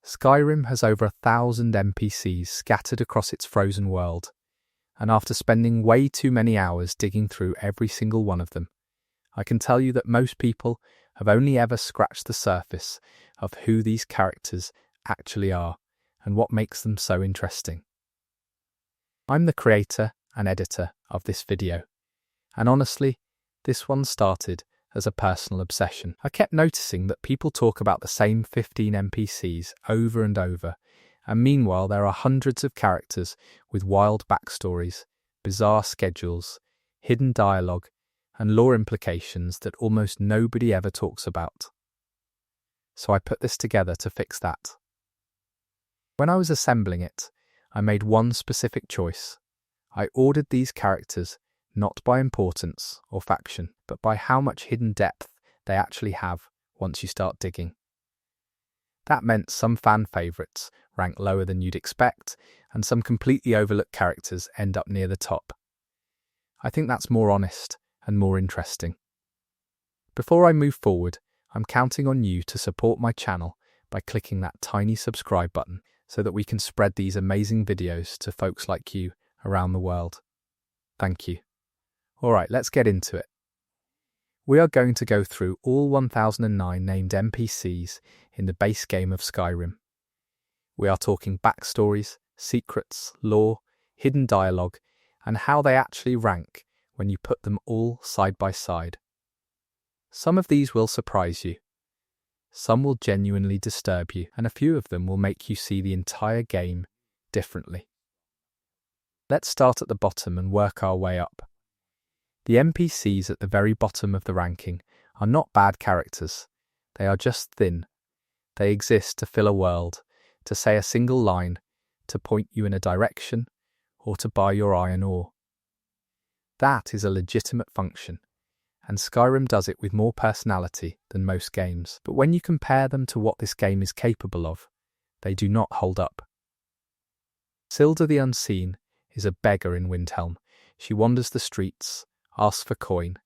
Skyrim has over 1,000 NPCs scattered across its frozen world, and after spending way too many hours digging through every single one of them, I can tell you that most people have only ever scratched the surface of who these characters actually are and what makes them so interesting. I'm the creator and editor of this video, and honestly, this one started as a personal obsession. I kept noticing that people talk about the same 15 NPCs over and over, and meanwhile there are hundreds of characters with wild backstories, bizarre schedules, hidden dialogue, and lore implications that almost nobody ever talks about. So I put this together to fix that. When I was assembling it, I made one specific choice. I ordered these characters not by importance or faction, but by how much hidden depth they actually have once you start digging. That meant some fan favourites rank lower than you'd expect, and some completely overlooked characters end up near the top. I think that's more honest and more interesting. Before I move forward, I'm counting on you to support my channel by clicking that tiny subscribe button so that we can spread these amazing videos to folks like you around the world. Thank you. Alright, let's get into it. We are going to go through all 1009 named NPCs in the base game of Skyrim. We are talking backstories, secrets, lore, hidden dialogue, and how they actually rank when you put them all side by side. Some of these will surprise you. Some will genuinely disturb you, and a few of them will make you see the entire game differently. Let's start at the bottom and work our way up. The NPCs at the very bottom of the ranking are not bad characters. They are just thin. They exist to fill a world, to say a single line, to point you in a direction, or to buy your iron ore. That is a legitimate function, and Skyrim does it with more personality than most games. But when you compare them to what this game is capable of, they do not hold up. Silda the Unseen is a beggar in Windhelm. She wanders the streets, asks for coin,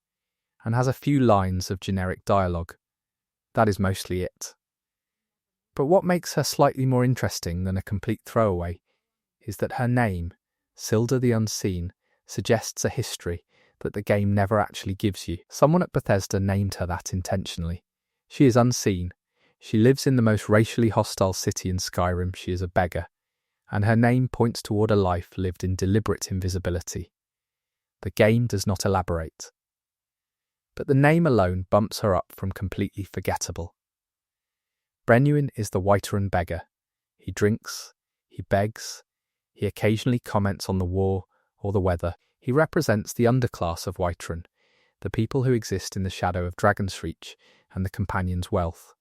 and has a few lines of generic dialogue. That is mostly it. But what makes her slightly more interesting than a complete throwaway is that her name, Silda the Unseen, suggests a history that the game never actually gives you. Someone at Bethesda named her that intentionally. She is unseen. She lives in the most racially hostile city in Skyrim. She is a beggar, and her name points toward a life lived in deliberate invisibility. The game does not elaborate. But the name alone bumps her up from completely forgettable. Brenuin is the Whiterun beggar. He drinks, he begs, he occasionally comments on the war or the weather. He represents the underclass of Whiterun, the people who exist in the shadow of Dragonsreach and the Companion's wealth.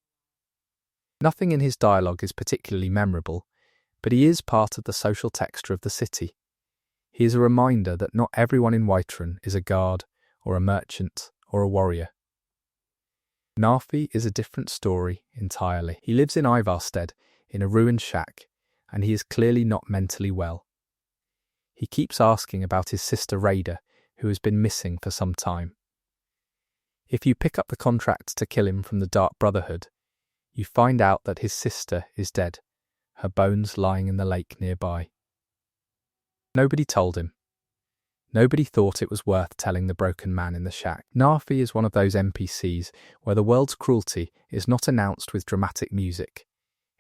Nothing in his dialogue is particularly memorable, but he is part of the social texture of the city. He is a reminder that not everyone in Whiterun is a guard, or a merchant, or a warrior. Narfi is a different story entirely. He lives in Ivarstead, in a ruined shack, and he is clearly not mentally well. He keeps asking about his sister Rhaida, who has been missing for some time. If you pick up the contract to kill him from the Dark Brotherhood, you find out that his sister is dead, her bones lying in the lake nearby. Nobody told him. Nobody thought it was worth telling the broken man in the shack. Narfi is one of those NPCs where the world's cruelty is not announced with dramatic music.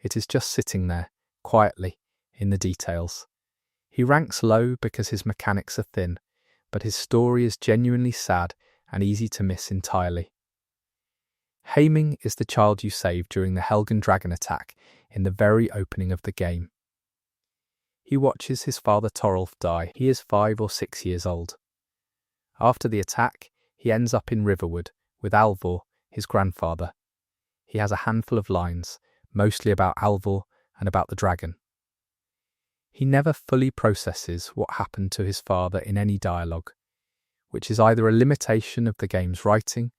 It is just sitting there, quietly, in the details. He ranks low because his mechanics are thin, but his story is genuinely sad and easy to miss entirely. Haeming is the child you saved during the Helgen dragon attack in the very opening of the game. He watches his father Torolf die. He is 5 or 6 years old. After the attack, he ends up in Riverwood with Alvor, his grandfather. He has a handful of lines, mostly about Alvor and about the dragon. He never fully processes what happened to his father in any dialogue, which is either a limitation of the game's writing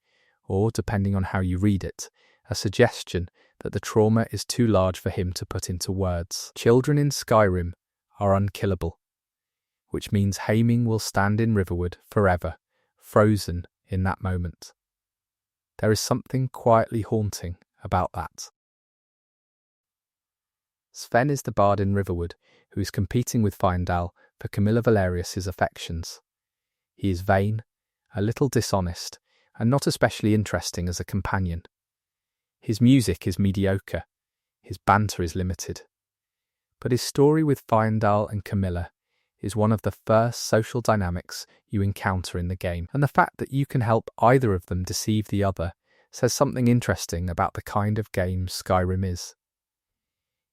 or, depending on how you read it, a suggestion that the trauma is too large for him to put into words. Children in Skyrim are unkillable, which means Haeming will stand in Riverwood forever, frozen in that moment. There is something quietly haunting about that. Sven is the bard in Riverwood who is competing with Fyendal for Camilla Valerius's affections. He is vain, a little dishonest, and not especially interesting as a companion. His music is mediocre, his banter is limited. But his story with Fyendal and Camilla is one of the first social dynamics you encounter in the game, and the fact that you can help either of them deceive the other says something interesting about the kind of game Skyrim is.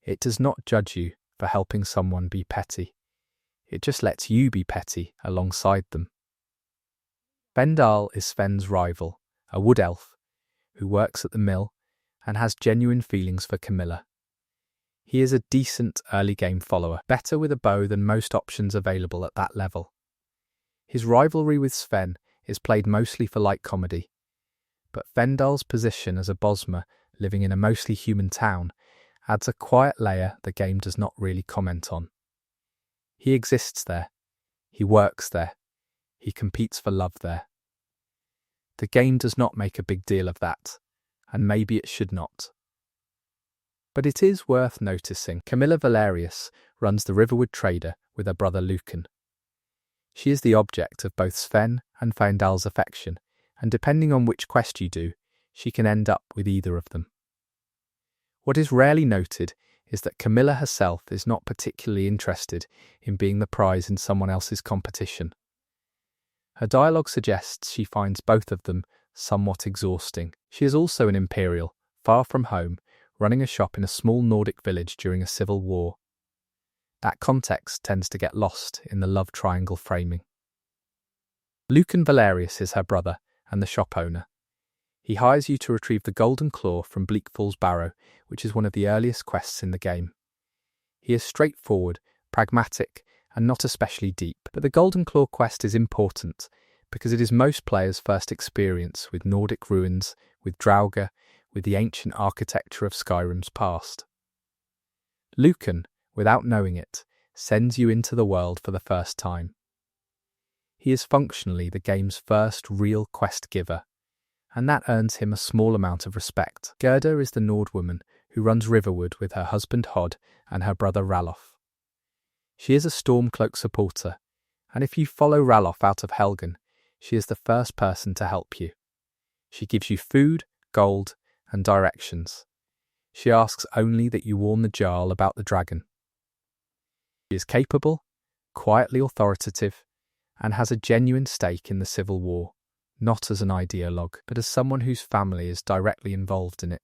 It does not judge you for helping someone be petty. It just lets you be petty alongside them. Fyendal is Sven's rival, a wood elf, who works at the mill and has genuine feelings for Camilla. He is a decent early game follower, better with a bow than most options available at that level. His rivalry with Sven is played mostly for light comedy, but Fyendal's position as a Bosmer living in a mostly human town adds a quiet layer the game does not really comment on. He exists there, he works there, he competes for love there. The game does not make a big deal of that, and maybe it should not. But it is worth noticing Camilla Valerius runs the Riverwood Trader with her brother Lucan. She is the object of both Sven and Fyendal's affection, and depending on which quest you do, she can end up with either of them. What is rarely noted is that Camilla herself is not particularly interested in being the prize in someone else's competition. Her dialogue suggests she finds both of them somewhat exhausting. She is also an Imperial, far from home, running a shop in a small Nordic village during a civil war. That context tends to get lost in the love triangle framing. Lucan Valerius is her brother and the shop owner. He hires you to retrieve the Golden Claw from Bleak Falls Barrow, which is one of the earliest quests in the game. He is straightforward, pragmatic, and not especially deep, but the Golden Claw quest is important because it is most players' first experience with Nordic ruins, with Draugr, with the ancient architecture of Skyrim's past. Lucan, without knowing it, sends you into the world for the first time. He is functionally the game's first real quest giver, and that earns him a small amount of respect. Gerda is the Nord woman who runs Riverwood with her husband Hod and her brother Ralof. She is a Stormcloak supporter, and if you follow Ralof out of Helgen, she is the first person to help you. She gives you food, gold, and directions. She asks only that you warn the Jarl about the dragon. She is capable, quietly authoritative, and has a genuine stake in the civil war, not as an ideologue, but as someone whose family is directly involved in it.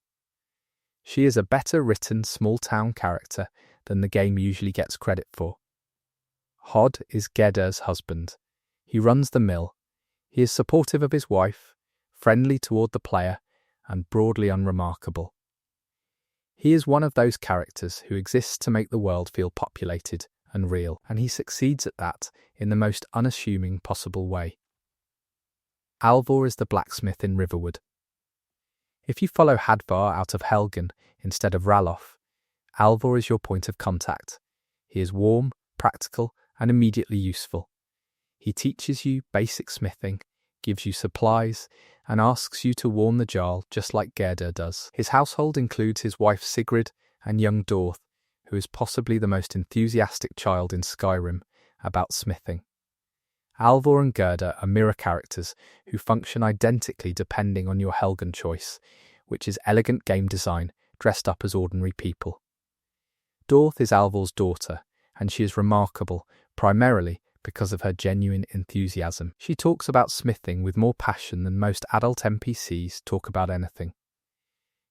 She is a better written small-town character than the game usually gets credit for. Hod is Gerda's husband. He runs the mill. He is supportive of his wife, friendly toward the player, and broadly unremarkable. He is one of those characters who exists to make the world feel populated and real, and he succeeds at that in the most unassuming possible way. Alvor is the blacksmith in Riverwood. If you follow Hadvar out of Helgen instead of Ralof, Alvor is your point of contact. He is warm, practical, and immediately useful. He teaches you basic smithing, gives you supplies, and asks you to warn the Jarl just like Gerda does. His household includes his wife Sigrid and young Dorth, who is possibly the most enthusiastic child in Skyrim about smithing. Alvor and Gerda are mirror characters who function identically depending on your Helgen choice, which is elegant game design dressed up as ordinary people. Dorth is Alvor's daughter, and she is remarkable primarily because of her genuine enthusiasm. She talks about smithing with more passion than most adult NPCs talk about anything.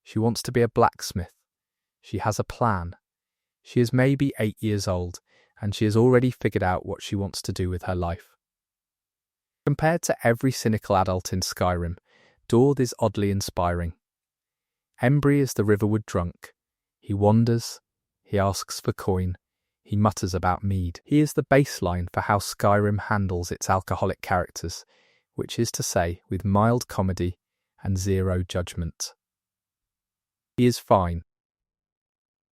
She wants to be a blacksmith. She has a plan. She is maybe 8 years old, and she has already figured out what she wants to do with her life. Compared to every cynical adult in Skyrim, Dorth is oddly inspiring. Embry is the Riverwood drunk. He wanders, he asks for coin, he mutters about mead. He is the baseline for how Skyrim handles its alcoholic characters, which is to say, with mild comedy and zero judgment. He is fine.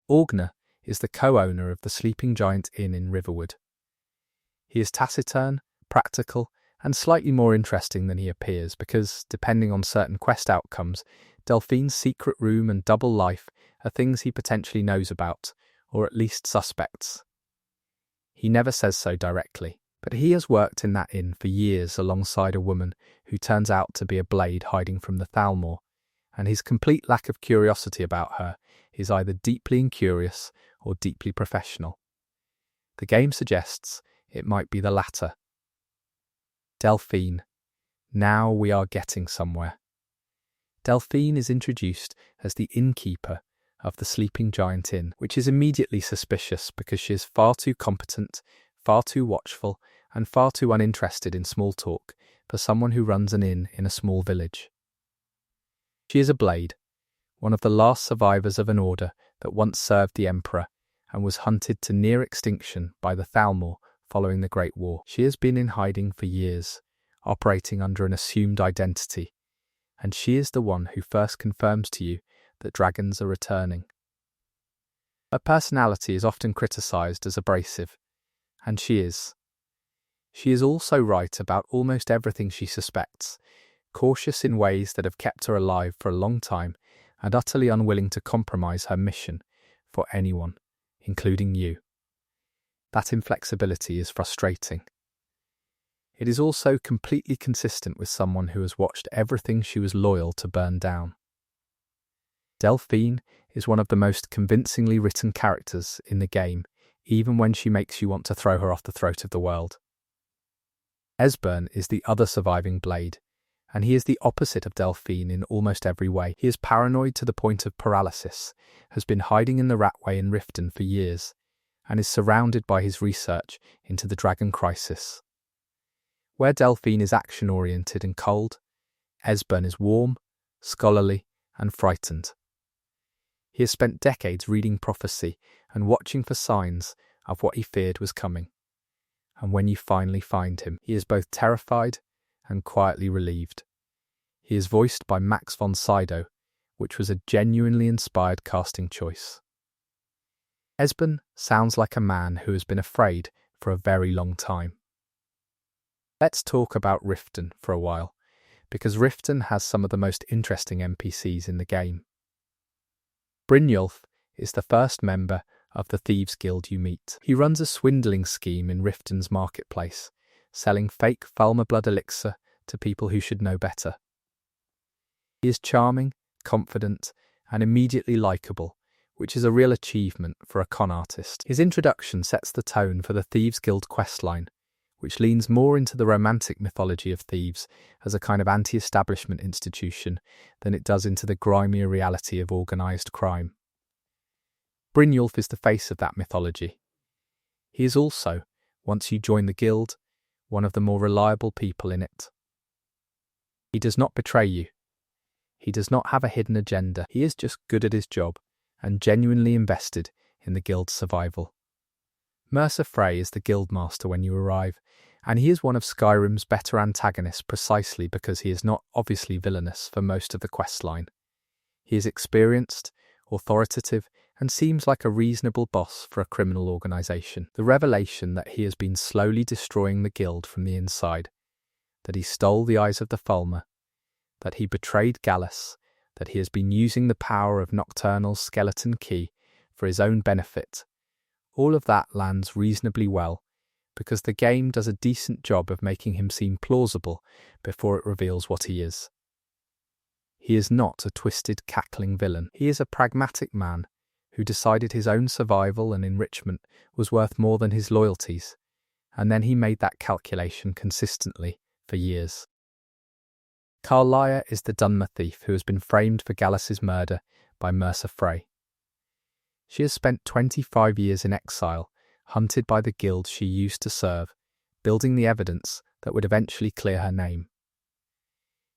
Orgna is the co-owner of the Sleeping Giant Inn in Riverwood. He is taciturn, practical, and slightly more interesting than he appears because, depending on certain quest outcomes, Delphine's secret room and double life are things he potentially knows about, or at least suspects. He never says so directly, but he has worked in that inn for years alongside a woman who turns out to be a blade hiding from the Thalmor, and his complete lack of curiosity about her is either deeply incurious or deeply professional. The game suggests it might be the latter. Delphine. Now we are getting somewhere. Delphine is introduced as the innkeeper of the Sleeping Giant Inn, which is immediately suspicious because she is far too competent, far too watchful, and far too uninterested in small talk for someone who runs an inn in a small village. She is a blade, one of the last survivors of an order that once served the Emperor and was hunted to near extinction by the Thalmor following the Great War. She has been in hiding for years, operating under an assumed identity, and she is the one who first confirms to you that dragons are returning. Her personality is often criticized as abrasive, and she is. She is also right about almost everything she suspects, cautious in ways that have kept her alive for a long time, and utterly unwilling to compromise her mission for anyone, including you. That inflexibility is frustrating. It is also completely consistent with someone who has watched everything she was loyal to burn down. Delphine is one of the most convincingly written characters in the game, even when she makes you want to throw her off the throat of the world. Esbern is the other surviving blade, and he is the opposite of Delphine in almost every way. He is paranoid to the point of paralysis, has been hiding in the Ratway in Riften for years, and is surrounded by his research into the Dragon Crisis. Where Delphine is action-oriented and cold, Esbern is warm, scholarly, and frightened. He has spent decades reading prophecy and watching for signs of what he feared was coming. And when you finally find him, he is both terrified and quietly relieved. He is voiced by Max von Sydow, which was a genuinely inspired casting choice. Esbern sounds like a man who has been afraid for a very long time. Let's talk about Riften for a while, because Riften has some of the most interesting NPCs in the game. Brynjolf is the first member of the Thieves Guild you meet. He runs a swindling scheme in Riften's marketplace, selling fake Falmer blood elixir to people who should know better. He is charming, confident, and immediately likeable, which is a real achievement for a con artist. His introduction sets the tone for the Thieves Guild questline, which leans more into the romantic mythology of thieves as a kind of anti-establishment institution than it does into the grimier reality of organised crime. Brynjolf is the face of that mythology. He is also, once you join the guild, one of the more reliable people in it. He does not betray you. He does not have a hidden agenda. He is just good at his job and genuinely invested in the guild's survival. Mercer Frey is the guildmaster when you arrive, and he is one of Skyrim's better antagonists precisely because he is not obviously villainous for most of the questline. He is experienced, authoritative, and seems like a reasonable boss for a criminal organisation. The revelation that he has been slowly destroying the guild from the inside, that he stole the eyes of the Falmer, that he betrayed Gallus, that he has been using the power of Nocturnal's skeleton key for his own benefit, all of that lands reasonably well, because the game does a decent job of making him seem plausible before it reveals what he is. He is not a twisted, cackling villain. He is a pragmatic man who decided his own survival and enrichment was worth more than his loyalties, and then he made that calculation consistently for years. Carlia is the Dunmer thief who has been framed for Gallus's murder by Mercer Frey. She has spent 25 years in exile, hunted by the guild she used to serve, building the evidence that would eventually clear her name.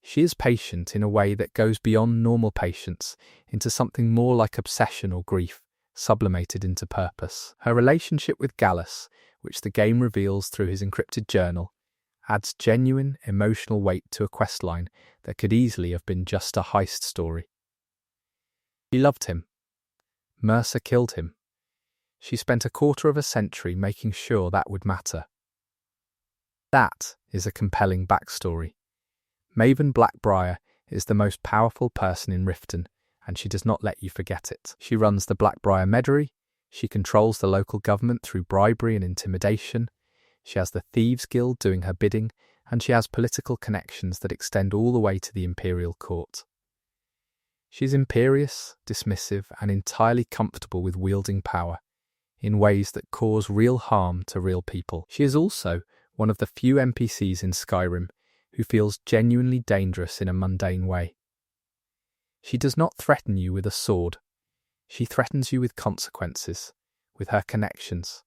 She is patient in a way that goes beyond normal patience into something more like obsession or grief, sublimated into purpose. Her relationship with Gallus, which the game reveals through his encrypted journal, adds genuine emotional weight to a questline that could easily have been just a heist story. She loved him. Mercer killed him. She spent a quarter of a century making sure that would matter. That is a compelling backstory. Maven Blackbriar is the most powerful person in Riften, and she does not let you forget it. She runs the Blackbriar Meadery, She controls the local government through bribery and intimidation. She has the Thieves Guild doing her bidding, and she has political connections that extend all the way to the Imperial Court. She's imperious, dismissive, and entirely comfortable with wielding power in ways that cause real harm to real people. She is also one of the few NPCs in Skyrim who feels genuinely dangerous in a mundane way. She does not threaten you with a sword. She threatens you with consequences, with her connections,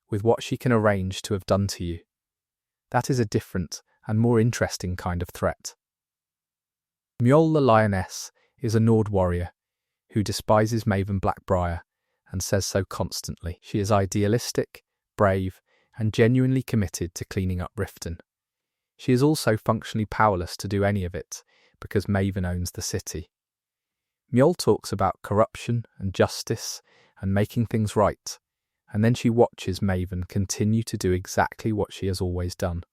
with what she can arrange to have done to you. That is a different and more interesting kind of threat. Mjol the Lioness is a Nord warrior who despises Maven Blackbriar and says so constantly. She is idealistic, brave, and genuinely committed to cleaning up Riften. She is also functionally powerless to do any of it because Maven owns the city. Mjol talks about corruption and justice and making things right, and then she watches Maven continue to do exactly what she has always done.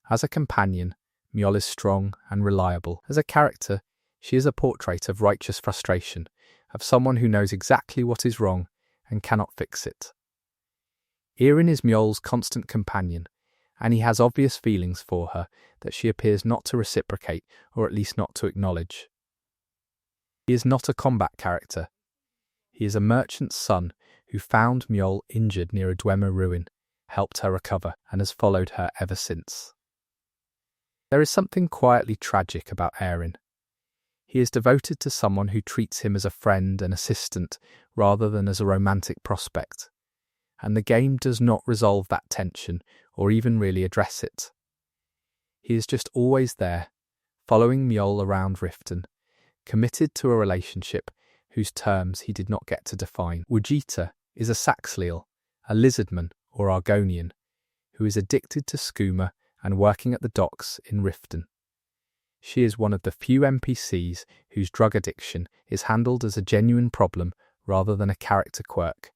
As a companion, Mjol is strong and reliable. As a character, she is a portrait of righteous frustration, of someone who knows exactly what is wrong and cannot fix it. Irin is Mjol's constant companion, and he has obvious feelings for her that she appears not to reciprocate, or at least not to acknowledge. He is not a combat character. He is a merchant's son who found Mjol injured near a Dwemer ruin, helped her recover, and has followed her ever since. There is something quietly tragic about Irin. He is devoted to someone who treats him as a friend and assistant rather than as a romantic prospect, and the game does not resolve that tension or even really address it. He is just always there, following Mjol around Riften, committed to a relationship whose terms he did not get to define. Wujita is a Saxhleel, a lizardman or Argonian, who is addicted to skooma and working at the docks in Riften. She is one of the few NPCs whose drug addiction is handled as a genuine problem rather than a character quirk.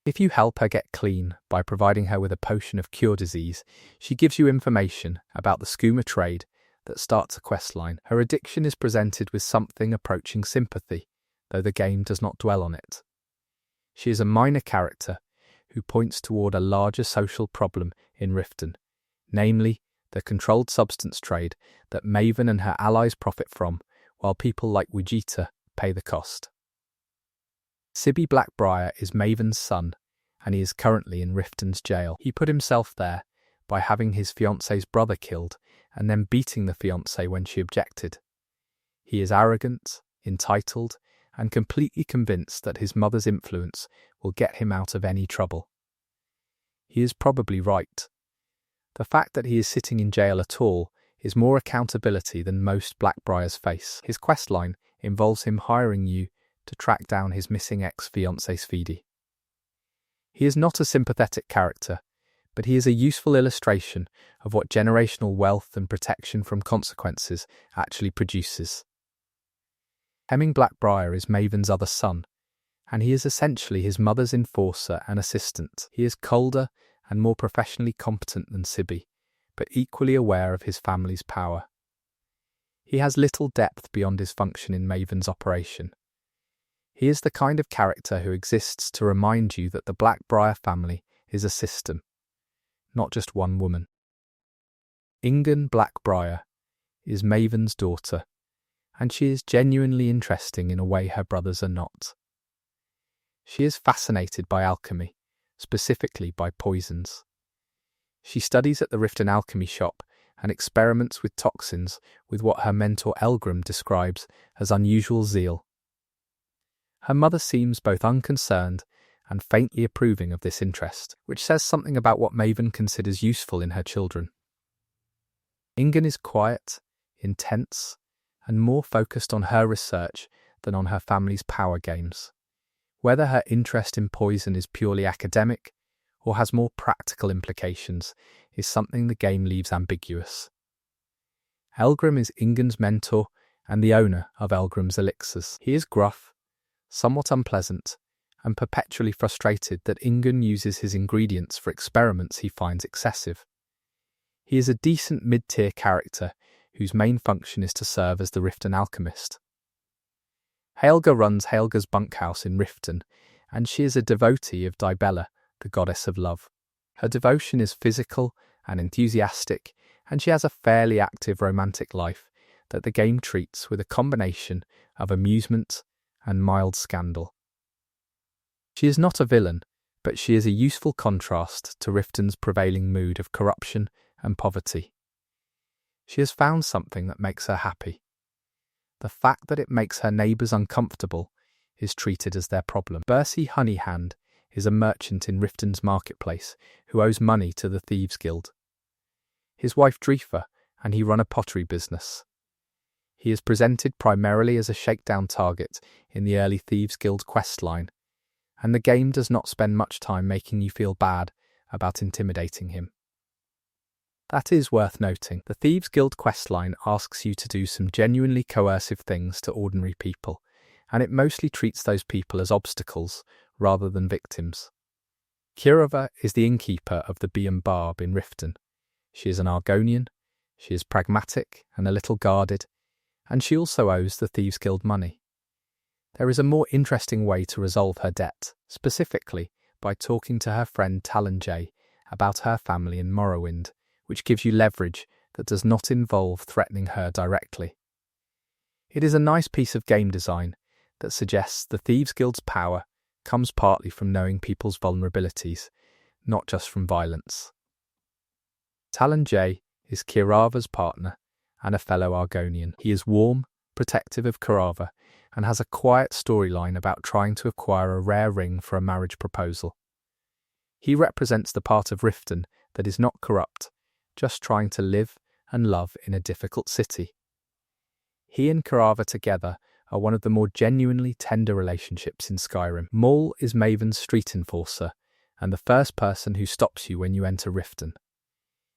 If you help her get clean by providing her with a potion of cure disease, she gives you information about the skooma trade that starts a questline. Her addiction is presented with something approaching sympathy, though the game does not dwell on it. She is a minor character who points toward a larger social problem in Riften, namely the controlled substance trade that Maven and her allies profit from, while people like Wujita pay the cost. Sibby Blackbriar is Maven's son, and he is currently in Riften's jail. He put himself there by having his fiancée's brother killed and then beating the fiancée when she objected. He is arrogant, entitled, and completely convinced that his mother's influence will get him out of any trouble. He is probably right. The fact that he is sitting in jail at all is more accountability than most Blackbriars face. His questline involves him hiring you to track down his missing ex-fiancée Sfidi. He is not a sympathetic character, but he is a useful illustration of what generational wealth and protection from consequences actually produces. Hemming Blackbriar is Maven's other son, and he is essentially his mother's enforcer and assistant. He is colder and more professionally competent than Sibby, but equally aware of his family's power. He has little depth beyond his function in Maven's operation. He is the kind of character who exists to remind you that the Blackbriar family is a system, not just one woman. Ingun Blackbriar is Maven's daughter, and she is genuinely interesting in a way her brothers are not. She is fascinated by alchemy, specifically by poisons. She studies at the Riften alchemy shop and experiments with toxins with what her mentor Elgrim describes as unusual zeal. Her mother seems both unconcerned and faintly approving of this interest, which says something about what Maven considers useful in her children. Ingun is quiet, intense, and more focused on her research than on her family's power games. Whether her interest in poison is purely academic or has more practical implications is something the game leaves ambiguous. Elgrim is Ingun's mentor and the owner of Elgrim's elixirs. He is gruff, somewhat unpleasant, and perpetually frustrated that Ingun uses his ingredients for experiments he finds excessive. He is a decent mid-tier character whose main function is to serve as the Riften alchemist. Helga runs Helga's bunkhouse in Riften and she is a devotee of Dibella, the goddess of love. Her devotion is physical and enthusiastic, and she has a fairly active romantic life that the game treats with a combination of amusement and mild scandal. She is not a villain, but she is a useful contrast to Riften's prevailing mood of corruption and poverty. She has found something that makes her happy. The fact that it makes her neighbours uncomfortable is treated as their problem. Bercy Honeyhand is a merchant in Riften's marketplace who owes money to the Thieves Guild. His wife Dreefa and he run a pottery business. He is presented primarily as a shakedown target in the early Thieves Guild questline, and the game does not spend much time making you feel bad about intimidating him. That is worth noting. The Thieves Guild questline asks you to do some genuinely coercive things to ordinary people, and it mostly treats those people as obstacles rather than victims. Kirova is the innkeeper of the Bee and Barb in Riften. She is an Argonian, she is pragmatic and a little guarded, and she also owes the Thieves Guild money. There is a more interesting way to resolve her debt, specifically by talking to her friend Talonjay about her family in Morrowind, which gives you leverage that does not involve threatening her directly. It is a nice piece of game design that suggests the Thieves Guild's power comes partly from knowing people's vulnerabilities, not just from violence. Talonjay is Kirava's partner and a fellow Argonian. He is warm, protective of Kirava, and has a quiet storyline about trying to acquire a rare ring for a marriage proposal. He represents the part of Riften that is not corrupt, just trying to live and love in a difficult city. He and Kirava together are one of the more genuinely tender relationships in Skyrim. Maul is Maven's street enforcer and the first person who stops you when you enter Riften.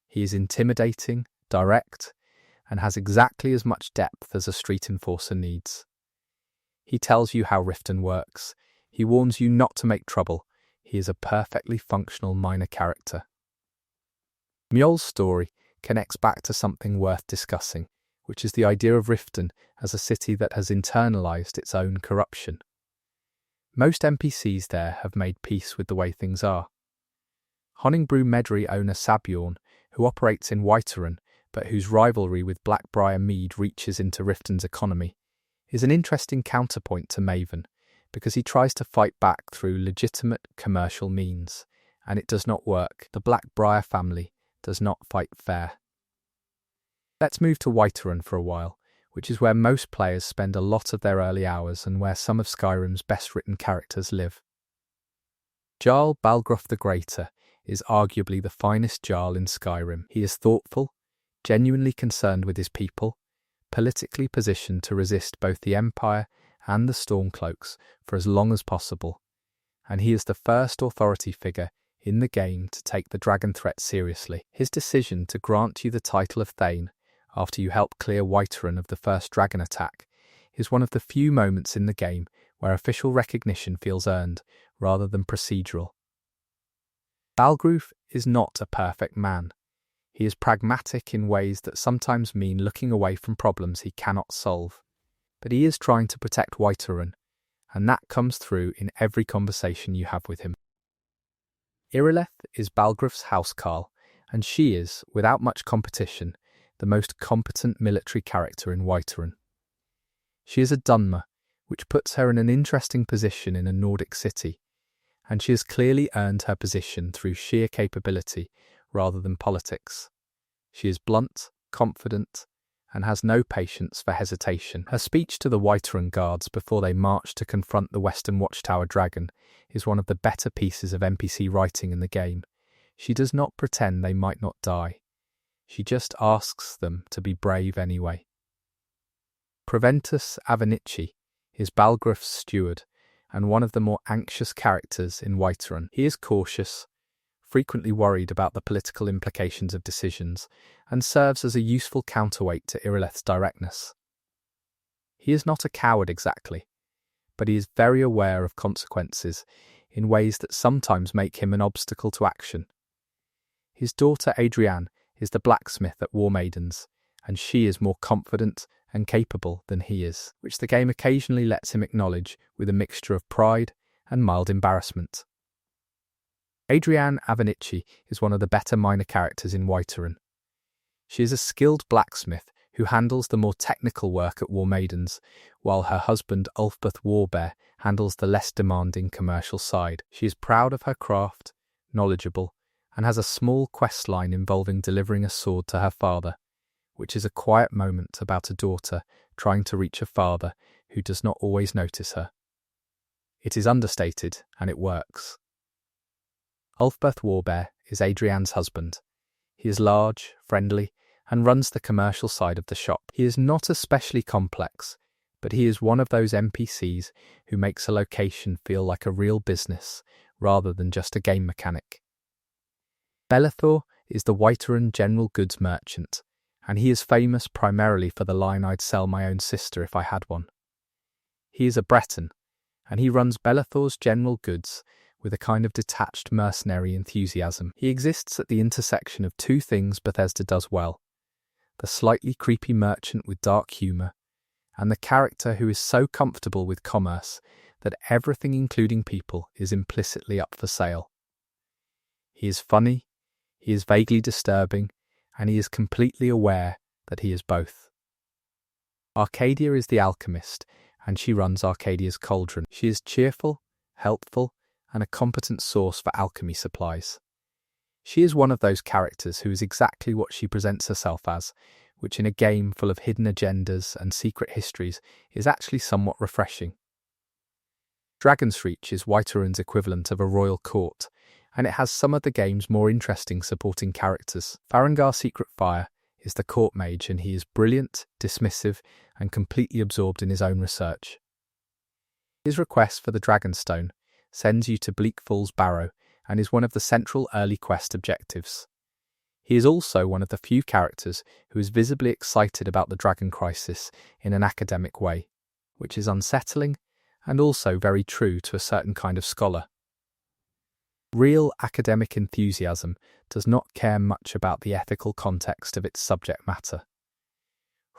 He is intimidating, direct, and has exactly as much depth as a street enforcer needs. He tells you how Riften works. He warns you not to make trouble. He is a perfectly functional minor character. Mjol's story connects back to something worth discussing, which is the idea of Riften as a city that has internalized its own corruption. Most NPCs there have made peace with the way things are. Honningbrew Medry owner Sabjorn, who operates in Whiterun, but whose rivalry with Blackbriar Mead reaches into Riften's economy, is an interesting counterpoint to Maven, because he tries to fight back through legitimate commercial means, and it does not work. The Blackbriar family does not fight fair. Let's move to Whiterun for a while, which is where most players spend a lot of their early hours and where some of Skyrim's best-written characters live. Jarl Balgruuf the Greater is arguably the finest Jarl in Skyrim. He is thoughtful, genuinely concerned with his people, politically positioned to resist both the Empire and the Stormcloaks for as long as possible, and he is the first authority figure in the game to take the dragon threat seriously. His decision to grant you the title of Thane after you help clear Whiterun of the first dragon attack is one of the few moments in the game where official recognition feels earned rather than procedural. Balgruuf is not a perfect man. He is pragmatic in ways that sometimes mean looking away from problems he cannot solve. But he is trying to protect Whiterun, and that comes through in every conversation you have with him. Irileth is Balgruuf's housecarl, and she is, without much competition, the most competent military character in Whiterun. She is a Dunmer, which puts her in an interesting position in a Nordic city, and she has clearly earned her position through sheer capability rather than politics. She is blunt, confident, and has no patience for hesitation. Her speech to the Whiterun guards before they march to confront the Western Watchtower dragon is one of the better pieces of NPC writing in the game. She does not pretend they might not die. She just asks them to be brave anyway. Proventus Avenici is Balgruuf's steward and one of the more anxious characters in Whiterun. He is cautious, frequently worried about the political implications of decisions, and serves as a useful counterweight to Irileth's directness. He is not a coward exactly, but he is very aware of consequences in ways that sometimes make him an obstacle to action. His daughter Adrienne is the blacksmith at War Maidens, and she is more confident and capable than he is, which the game occasionally lets him acknowledge with a mixture of pride and mild embarrassment. Adrienne Avenici is one of the better minor characters in Whiterun. She is a skilled blacksmith who handles the more technical work at War Maidens, while her husband Ulfric Warbear handles the less demanding commercial side. She is proud of her craft, knowledgeable, and has a small quest line involving delivering a sword to her father, which is a quiet moment about a daughter trying to reach a father who does not always notice her. It is understated, and it works. Ulfric Warbear is Adrienne's husband. He is large, friendly, and runs the commercial side of the shop. He is not especially complex, but he is one of those NPCs who makes a location feel like a real business rather than just a game mechanic. Belethor is the Whiterun general goods merchant, and he is famous primarily for the line "I'd sell my own sister if I had one." He is a Breton, and he runs Belethor's general goods with a kind of detached mercenary enthusiasm. He exists at the intersection of two things Bethesda does well: the slightly creepy merchant with dark humour, and the character who is so comfortable with commerce that everything, including people, is implicitly up for sale. He is funny, he is vaguely disturbing, and he is completely aware that he is both. Arcadia is the alchemist, and she runs Arcadia's cauldron. She is cheerful, helpful, and a competent source for alchemy supplies. She is one of those characters who is exactly what she presents herself as, which in a game full of hidden agendas and secret histories is actually somewhat refreshing. Dragonsreach is Whiterun's equivalent of a royal court, and it has some of the game's more interesting supporting characters. Farengar Secret Fire is the court mage, and he is brilliant, dismissive, and completely absorbed in his own research. His request for the Dragonstone sends you to Bleak Falls Barrow and is one of the central early quest objectives. He is also one of the few characters who is visibly excited about the Dragon Crisis in an academic way, which is unsettling and also very true to a certain kind of scholar. Real academic enthusiasm does not care much about the ethical context of its subject matter.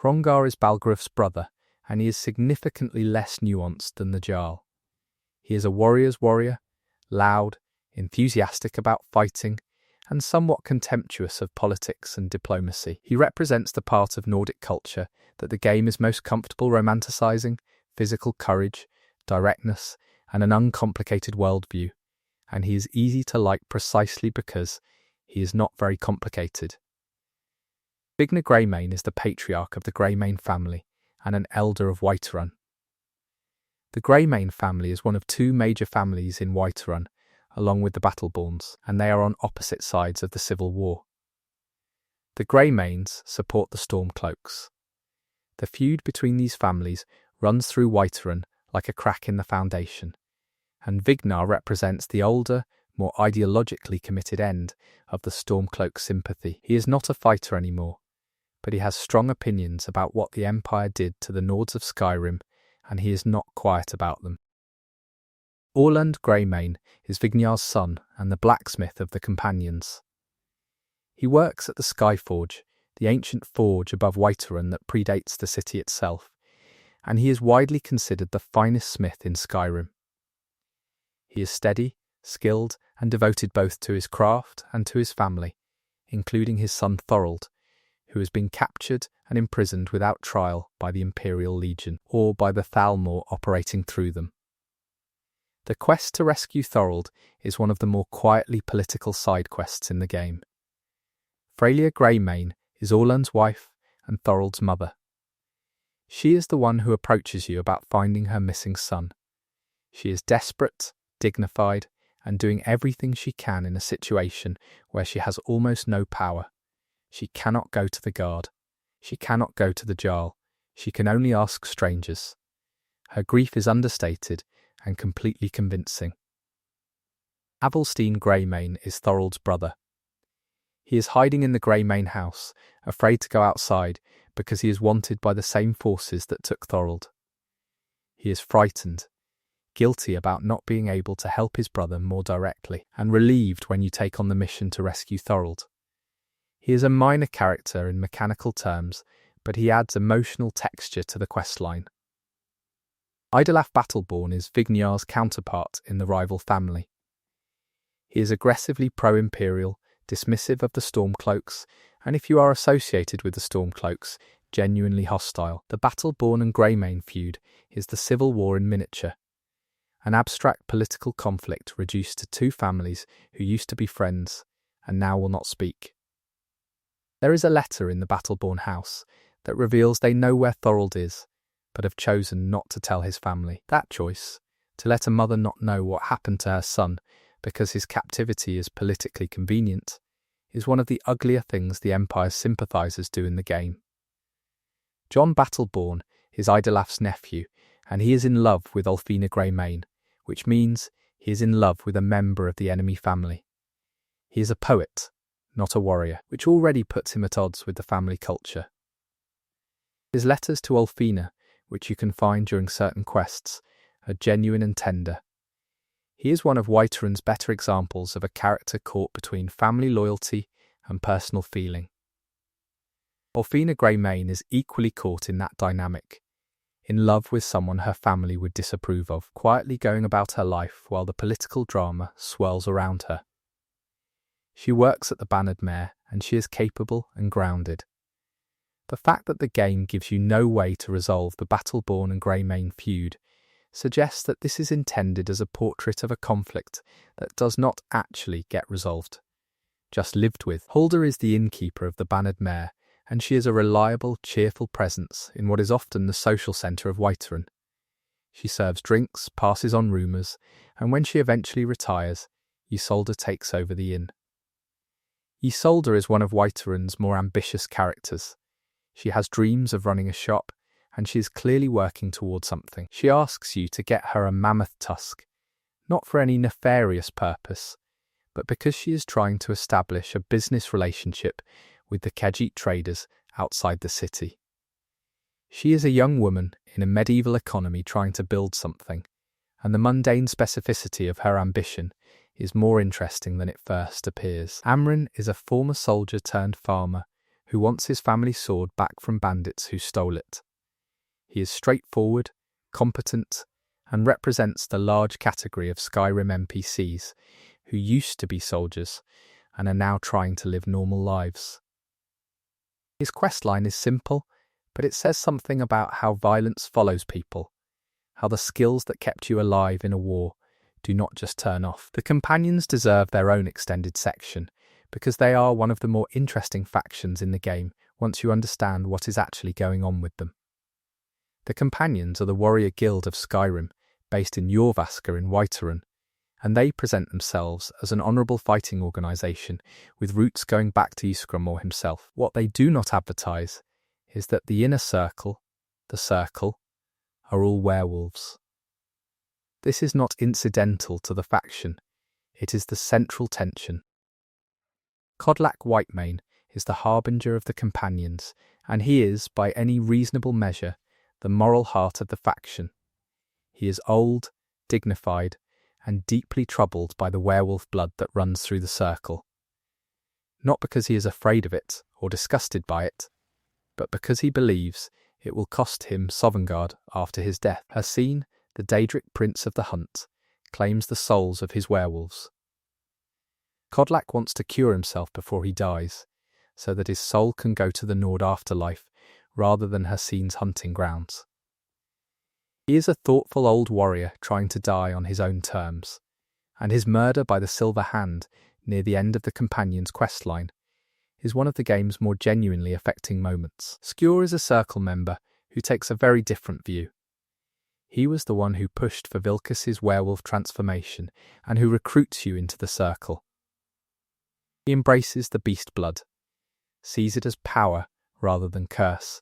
Hrongar is Balgruuf's brother, and he is significantly less nuanced than the Jarl. He is a warrior's warrior, loud, enthusiastic about fighting, and somewhat contemptuous of politics and diplomacy. He represents the part of Nordic culture that the game is most comfortable romanticizing: physical courage, directness, and an uncomplicated worldview, and he is easy to like precisely because he is not very complicated. Vigna Greymane is the patriarch of the Greymane family and an elder of Whiterun. The Greymane family is one of two major families in Whiterun, along with the Battleborns, and they are on opposite sides of the civil war. The Greymanes support the Stormcloaks. The feud between these families runs through Whiterun like a crack in the foundation, and Vignar represents the older, more ideologically committed end of the Stormcloak sympathy. He is not a fighter anymore, but he has strong opinions about what the Empire did to the Nords of Skyrim, and he is not quiet about them. Orland Greymane is Vignar's son and the blacksmith of the Companions. He works at the Skyforge, the ancient forge above Whiterun that predates the city itself, and he is widely considered the finest smith in Skyrim. He is steady, skilled, and devoted both to his craft and to his family, including his son Thorold, who has been captured and imprisoned without trial by the Imperial Legion, or by the Thalmor operating through them. The quest to rescue Thorold is one of the more quietly political side quests in the game. Freya Greymane is Orland's wife and Thorold's mother. She is the one who approaches you about finding her missing son. She is desperate, dignified, and doing everything she can in a situation where she has almost no power. She cannot go to the guard. She cannot go to the Jarl. She can only ask strangers. Her grief is understated and completely convincing. Avalstein Greymane is Thorold's brother. He is hiding in the Greymane house, afraid to go outside because he is wanted by the same forces that took Thorold. He is frightened, guilty about not being able to help his brother more directly, and relieved when you take on the mission to rescue Thorold. He is a minor character in mechanical terms, but he adds emotional texture to the questline. Idolaf Battleborn is Vignar's counterpart in the rival family. He is aggressively pro-imperial, dismissive of the Stormcloaks, and if you are associated with the Stormcloaks, genuinely hostile. The Battleborn and Greymane feud is the civil war in miniature, an abstract political conflict reduced to two families who used to be friends and now will not speak. There is a letter in the Battleborn house that reveals they know where Thorold is, but have chosen not to tell his family. That choice, to let a mother not know what happened to her son because his captivity is politically convenient, is one of the uglier things the Empire's sympathizers do in the game. John Battleborn is Idolaf's nephew, and he is in love with Ulfina Greymane, which means he is in love with a member of the enemy family. He is a poet, not a warrior, which already puts him at odds with the family culture. His letters to Ulfina, which you can find during certain quests, are genuine and tender. He is one of Whiterun's better examples of a character caught between family loyalty and personal feeling. Ulfina Greymane is equally caught in that dynamic, in love with someone her family would disapprove of, quietly going about her life while the political drama swirls around her. She works at the Bannered Mare, and she is capable and grounded. The fact that the game gives you no way to resolve the Battleborn and Greymane feud suggests that this is intended as a portrait of a conflict that does not actually get resolved, just lived with. Hulda is the innkeeper of the Bannered Mare, and she is a reliable, cheerful presence in what is often the social centre of Whiterun. She serves drinks, passes on rumours, and when she eventually retires, Isolde takes over the inn. Isolde is one of Whiterun's more ambitious characters. She has dreams of running a shop, and she is clearly working towards something. She asks you to get her a mammoth tusk, not for any nefarious purpose, but because she is trying to establish a business relationship with the Khajiit traders outside the city. She is a young woman in a medieval economy trying to build something, and the mundane specificity of her ambition is more interesting than it first appears. Amrin is a former soldier turned farmer who wants his family sword back from bandits who stole it. He is straightforward, competent, and represents the large category of Skyrim NPCs who used to be soldiers and are now trying to live normal lives. His questline is simple, but it says something about how violence follows people, how the skills that kept you alive in a war do not just turn off. The companions deserve their own extended section, because they are one of the more interesting factions in the game once you understand what is actually going on with them. The companions are the warrior guild of Skyrim, based in Jorvaskr in Whiterun, and they present themselves as an honourable fighting organisation with roots going back to Ysgramor himself. What they do not advertise is that the inner circle, the circle, are all werewolves. This is not incidental to the faction, it is the central tension. Kodlak Whitemane is the harbinger of the companions, and he is, by any reasonable measure, the moral heart of the faction. He is old, dignified, and deeply troubled by the werewolf blood that runs through the circle. Not because he is afraid of it or disgusted by it, but because he believes it will cost him Sovngarde after his death. Hercene, the Daedric prince of the hunt, claims the souls of his werewolves. Kodlak wants to cure himself before he dies, so that his soul can go to the Nord afterlife rather than Hercene's hunting grounds. He is a thoughtful old warrior trying to die on his own terms, and his murder by the Silver Hand near the end of the companion's questline is one of the game's more genuinely affecting moments. Skjor is a Circle member who takes a very different view. He was the one who pushed for Vilkas's werewolf transformation and who recruits you into the Circle. He embraces the beast blood, sees it as power rather than curse,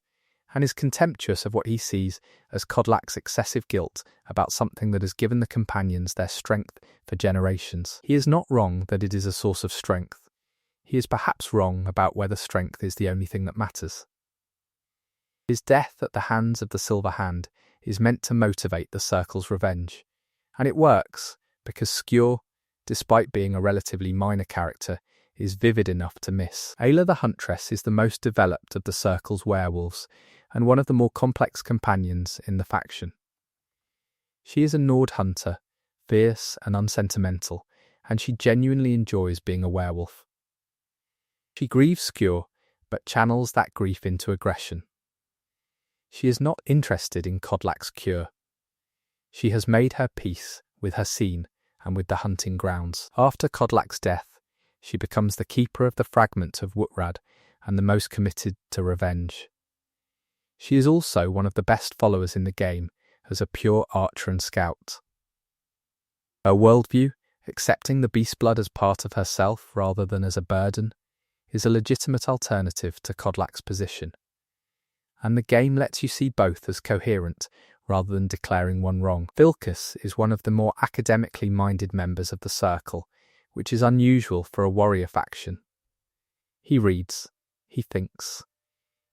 and is contemptuous of what he sees as Kodlak's excessive guilt about something that has given the companions their strength for generations. He is not wrong that it is a source of strength. He is perhaps wrong about whether strength is the only thing that matters. His death at the hands of the Silver Hand is meant to motivate the Circle's revenge, and it works because Skjor, despite being a relatively minor character, is vivid enough to miss. Ayla the Huntress is the most developed of the Circle's werewolves, and one of the more complex companions in the faction. She is a Nord hunter, fierce and unsentimental, and she genuinely enjoys being a werewolf. She grieves Skjor, but channels that grief into aggression. She is not interested in Kodlak's cure. She has made her peace with her scene and with the hunting grounds. After Kodlak's death, she becomes the keeper of the fragment of Wutrad and the most committed to revenge. She is also one of the best followers in the game as a pure archer and scout. Her worldview, accepting the beast blood as part of herself rather than as a burden, is a legitimate alternative to Kodlak's position. And the game lets you see both as coherent rather than declaring one wrong. Vilkas is one of the more academically minded members of the Circle, which is unusual for a warrior faction. He reads, he thinks.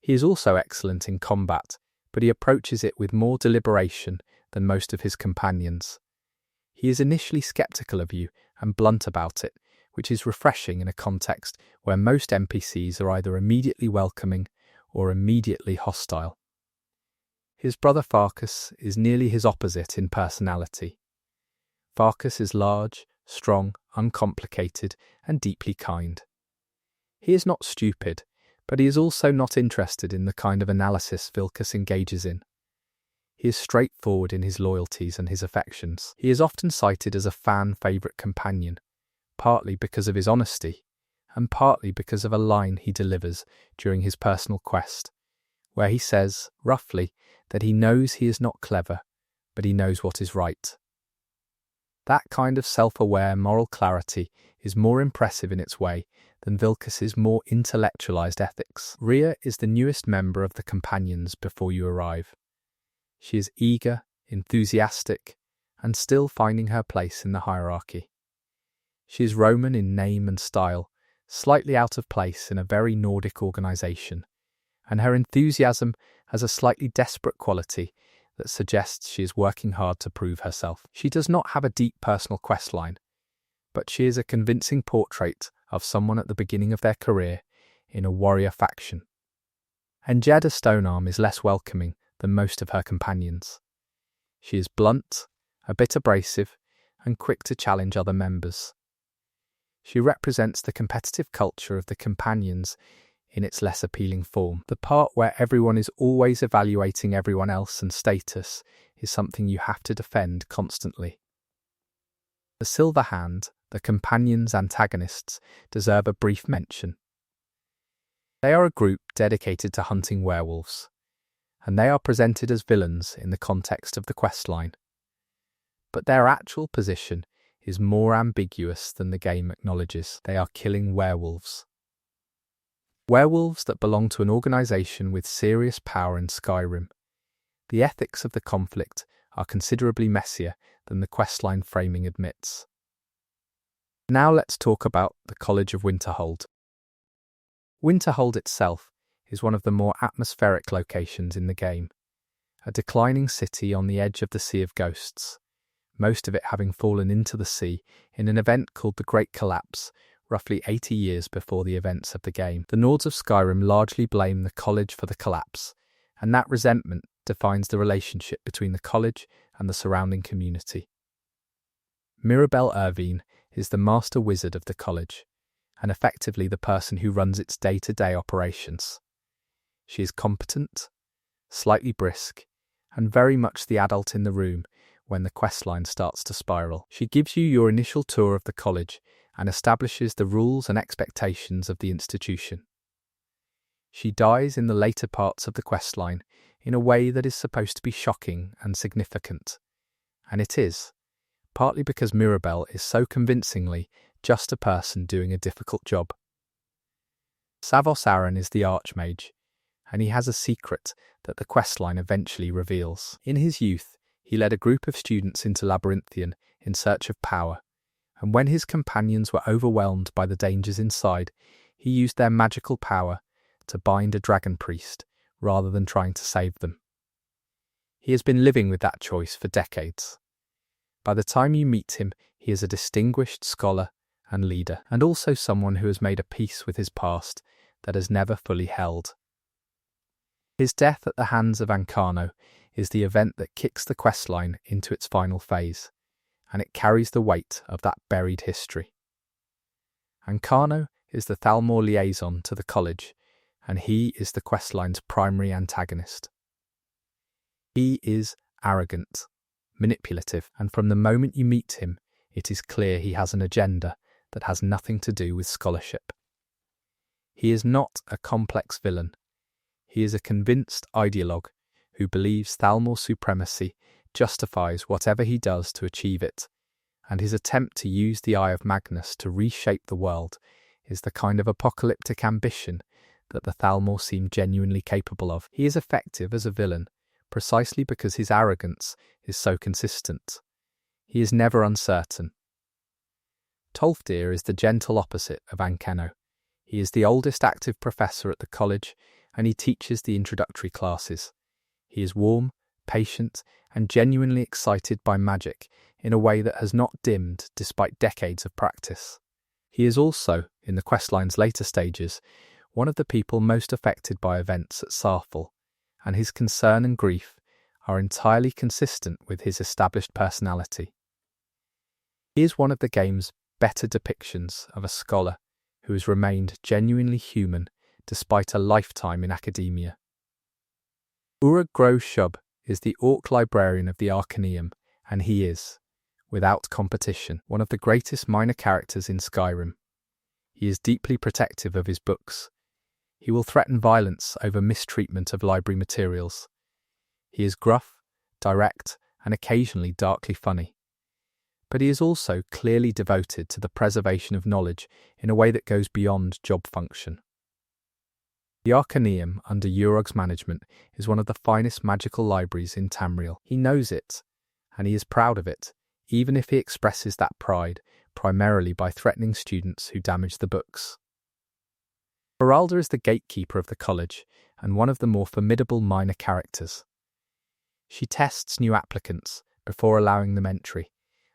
He is also excellent in combat, but he approaches it with more deliberation than most of his companions. He is initially skeptical of you and blunt about it, which is refreshing in a context where most NPCs are either immediately welcoming or immediately hostile. His brother Farkas is nearly his opposite in personality. Farkas is large, strong, uncomplicated, and deeply kind. He is not stupid, but he is also not interested in the kind of analysis Vilkas engages in. He is straightforward in his loyalties and his affections. He is often cited as a fan-favourite companion, partly because of his honesty, and partly because of a line he delivers during his personal quest, where he says, roughly, that he knows he is not clever, but he knows what is right. That kind of self-aware moral clarity is more impressive in its way than Vilkas's more intellectualized ethics. Rhea is the newest member of the companions before you arrive. She is eager, enthusiastic, and still finding her place in the hierarchy. She is Roman in name and style, slightly out of place in a very Nordic organization, and her enthusiasm has a slightly desperate quality that suggests she is working hard to prove herself. She does not have a deep personal questline, but she is a convincing portrait of someone at the beginning of their career in a warrior faction. And Jeddah Stonearm is less welcoming than most of her companions. She is blunt, a bit abrasive, and quick to challenge other members. She represents the competitive culture of the companions in its less appealing form. The part where everyone is always evaluating everyone else and status is something you have to defend constantly. The Silver Hand, the companions' antagonists, deserve a brief mention. They are a group dedicated to hunting werewolves, and they are presented as villains in the context of the questline. But their actual position is more ambiguous than the game acknowledges. They are killing werewolves. Werewolves that belong to an organization with serious power in Skyrim. The ethics of the conflict are considerably messier than the questline framing admits. Now let's talk about the College of Winterhold. Winterhold itself is one of the more atmospheric locations in the game, a declining city on the edge of the Sea of Ghosts, most of it having fallen into the sea in an event called the Great Collapse, roughly 80 years before the events of the game. The Nords of Skyrim largely blame the college for the collapse, and that resentment defines the relationship between the college and the surrounding community. Mirabelle Irvine is the master wizard of the college, and effectively the person who runs its day-to-day operations. She is competent, slightly brisk, and very much the adult in the room when the questline starts to spiral. She gives you your initial tour of the college and establishes the rules and expectations of the institution. She dies in the later parts of the questline in a way that is supposed to be shocking and significant, and it is, partly because Mirabelle is so convincingly just a person doing a difficult job. Savos Aran is the Archmage, and he has a secret that the questline eventually reveals. In his youth, he led a group of students into Labyrinthian in search of power, and when his companions were overwhelmed by the dangers inside, he used their magical power to bind a dragon priest rather than trying to save them. He has been living with that choice for decades. By the time you meet him, he is a distinguished scholar and leader, and also someone who has made a peace with his past that has never fully held. His death at the hands of Ancano is the event that kicks the questline into its final phase, and it carries the weight of that buried history. Ancano is the Thalmor liaison to the college, and he is the questline's primary antagonist. He is arrogant, manipulative, and from the moment you meet him, it is clear he has an agenda that has nothing to do with scholarship. He is not a complex villain. He is a convinced ideologue who believes Thalmor supremacy justifies whatever he does to achieve it, and his attempt to use the Eye of Magnus to reshape the world is the kind of apocalyptic ambition that the Thalmor seem genuinely capable of. He is effective as a villain precisely because his arrogance is so consistent. He is never uncertain. Tolfdir is the gentle opposite of Ancano. He is the oldest active professor at the college, and he teaches the introductory classes. He is warm, patient, and genuinely excited by magic in a way that has not dimmed despite decades of practice. He is also, in the questline's later stages, one of the people most affected by events at Sarthal, and his concern and grief are entirely consistent with his established personality. He is one of the game's better depictions of a scholar who has remained genuinely human despite a lifetime in academia. Urag Gro-Shub is the Orc librarian of the Arcaneum, and he is, without competition, one of the greatest minor characters in Skyrim. He is deeply protective of his books. He will threaten violence over mistreatment of library materials. He is gruff, direct, and occasionally darkly funny. But he is also clearly devoted to the preservation of knowledge in a way that goes beyond job function. The Arcaneum, under Urag's management, is one of the finest magical libraries in Tamriel. He knows it, and he is proud of it, even if he expresses that pride primarily by threatening students who damage the books. Haralda is the gatekeeper of the college and one of the more formidable minor characters. She tests new applicants before allowing them entry,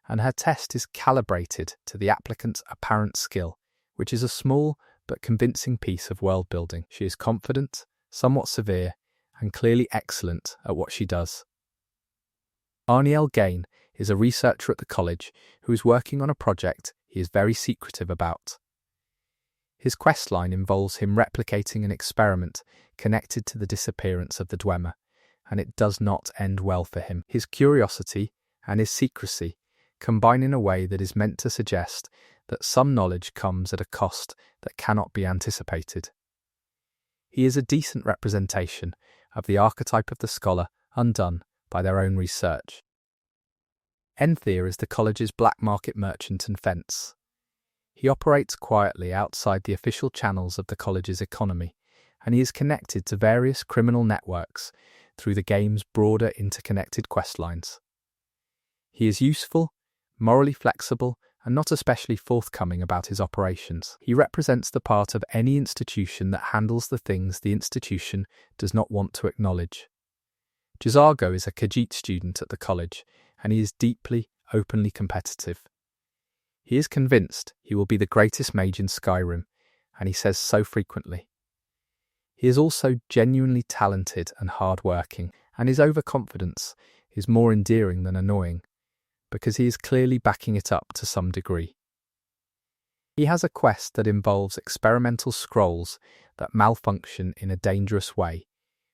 and her test is calibrated to the applicant's apparent skill, which is a small but convincing piece of world building. She is confident, somewhat severe, and clearly excellent at what she does. Arniel Gain is a researcher at the college who is working on a project he is very secretive about. His questline involves him replicating an experiment connected to the disappearance of the Dwemer, and it does not end well for him. His curiosity and his secrecy combine in a way that is meant to suggest that some knowledge comes at a cost that cannot be anticipated. He is a decent representation of the archetype of the scholar undone by their own research. Enthir is the college's black market merchant and fence. He operates quietly outside the official channels of the college's economy, and he is connected to various criminal networks through the game's broader interconnected questlines. He is useful, morally flexible, and not especially forthcoming about his operations. He represents the part of any institution that handles the things the institution does not want to acknowledge. Jizargo is a Khajiit student at the college, and he is deeply, openly competitive. He is convinced he will be the greatest mage in Skyrim, and he says so frequently. He is also genuinely talented and hard-working, and his overconfidence is more endearing than annoying, because he is clearly backing it up to some degree. He has a quest that involves experimental scrolls that malfunction in a dangerous way,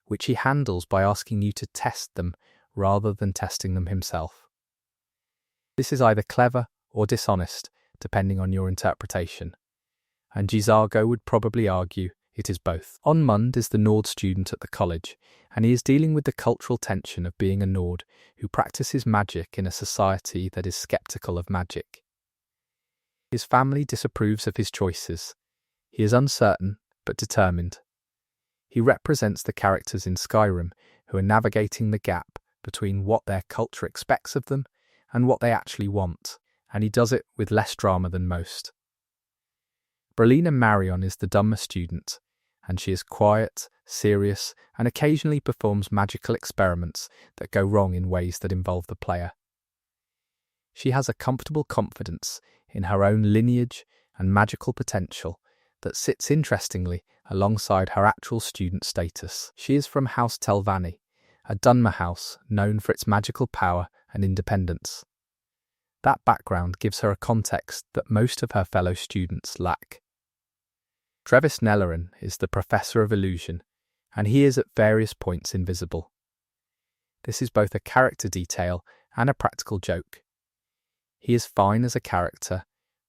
which he handles by asking you to test them rather than testing them himself. This is either clever or dishonest, depending on your interpretation, and Jizargo would probably argue it is both. Onmund is the Nord student at the college, and he is dealing with the cultural tension of being a Nord who practices magic in a society that is skeptical of magic. His family disapproves of his choices. He is uncertain, but determined. He represents the characters in Skyrim who are navigating the gap between what their culture expects of them and what they actually want, and he does it with less drama than most. Brelina Marion is the Dummer student, and she is quiet, serious, and occasionally performs magical experiments that go wrong in ways that involve the player. She has a comfortable confidence in her own lineage and magical potential that sits interestingly alongside her actual student status. She is from House Telvanni, a Dunmer house known for its magical power and independence. That background gives her a context that most of her fellow students lack. Trevis Nellerin is the Professor of Illusion, and he is at various points invisible. This is both a character detail and a practical joke. He is fine as a character,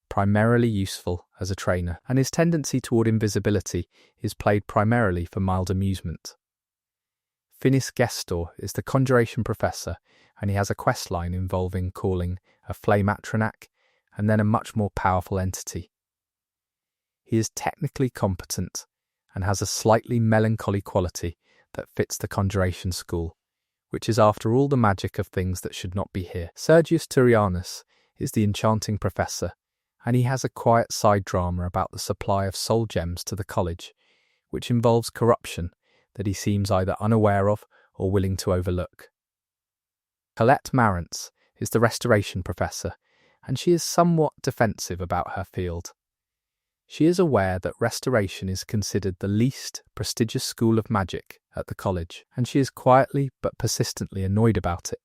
primarily useful as a trainer, and his tendency toward invisibility is played primarily for mild amusement. Finis Gestor is the Conjuration Professor, and he has a questline involving calling a Flame-Atronac and then a much more powerful entity. He is technically competent and has a slightly melancholy quality that fits the Conjuration school, which is after all the magic of things that should not be here. Sergius Turianus is the Enchanting Professor, and he has a quiet side drama about the supply of soul gems to the college, which involves corruption that he seems either unaware of or willing to overlook. Colette Marantz is the Restoration Professor, and she is somewhat defensive about her field. She is aware that Restoration is considered the least prestigious school of magic at the college, and she is quietly but persistently annoyed about it.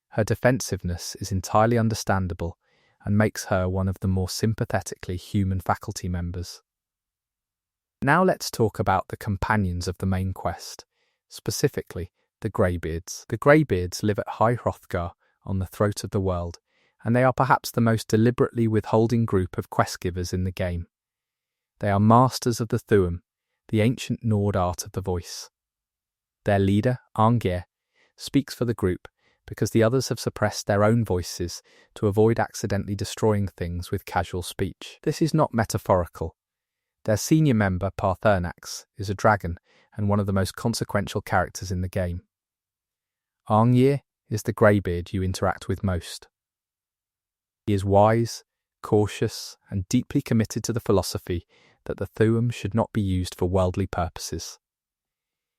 Her defensiveness is entirely understandable and makes her one of the more sympathetically human faculty members. Now let's talk about the companions of the main quest, specifically the Greybeards. The Greybeards live at High Hrothgar on the throat of the world, and they are perhaps the most deliberately withholding group of quest-givers in the game. They are masters of the Thuum, the ancient Nord art of the voice. Their leader, Arngeir, speaks for the group because the others have suppressed their own voices to avoid accidentally destroying things with casual speech. This is not metaphorical. Their senior member, Paarthurnax, is a dragon and one of the most consequential characters in the game. Arngeir is the greybeard you interact with most. He is wise, cautious, and deeply committed to the philosophy that the Thuum should not be used for worldly purposes.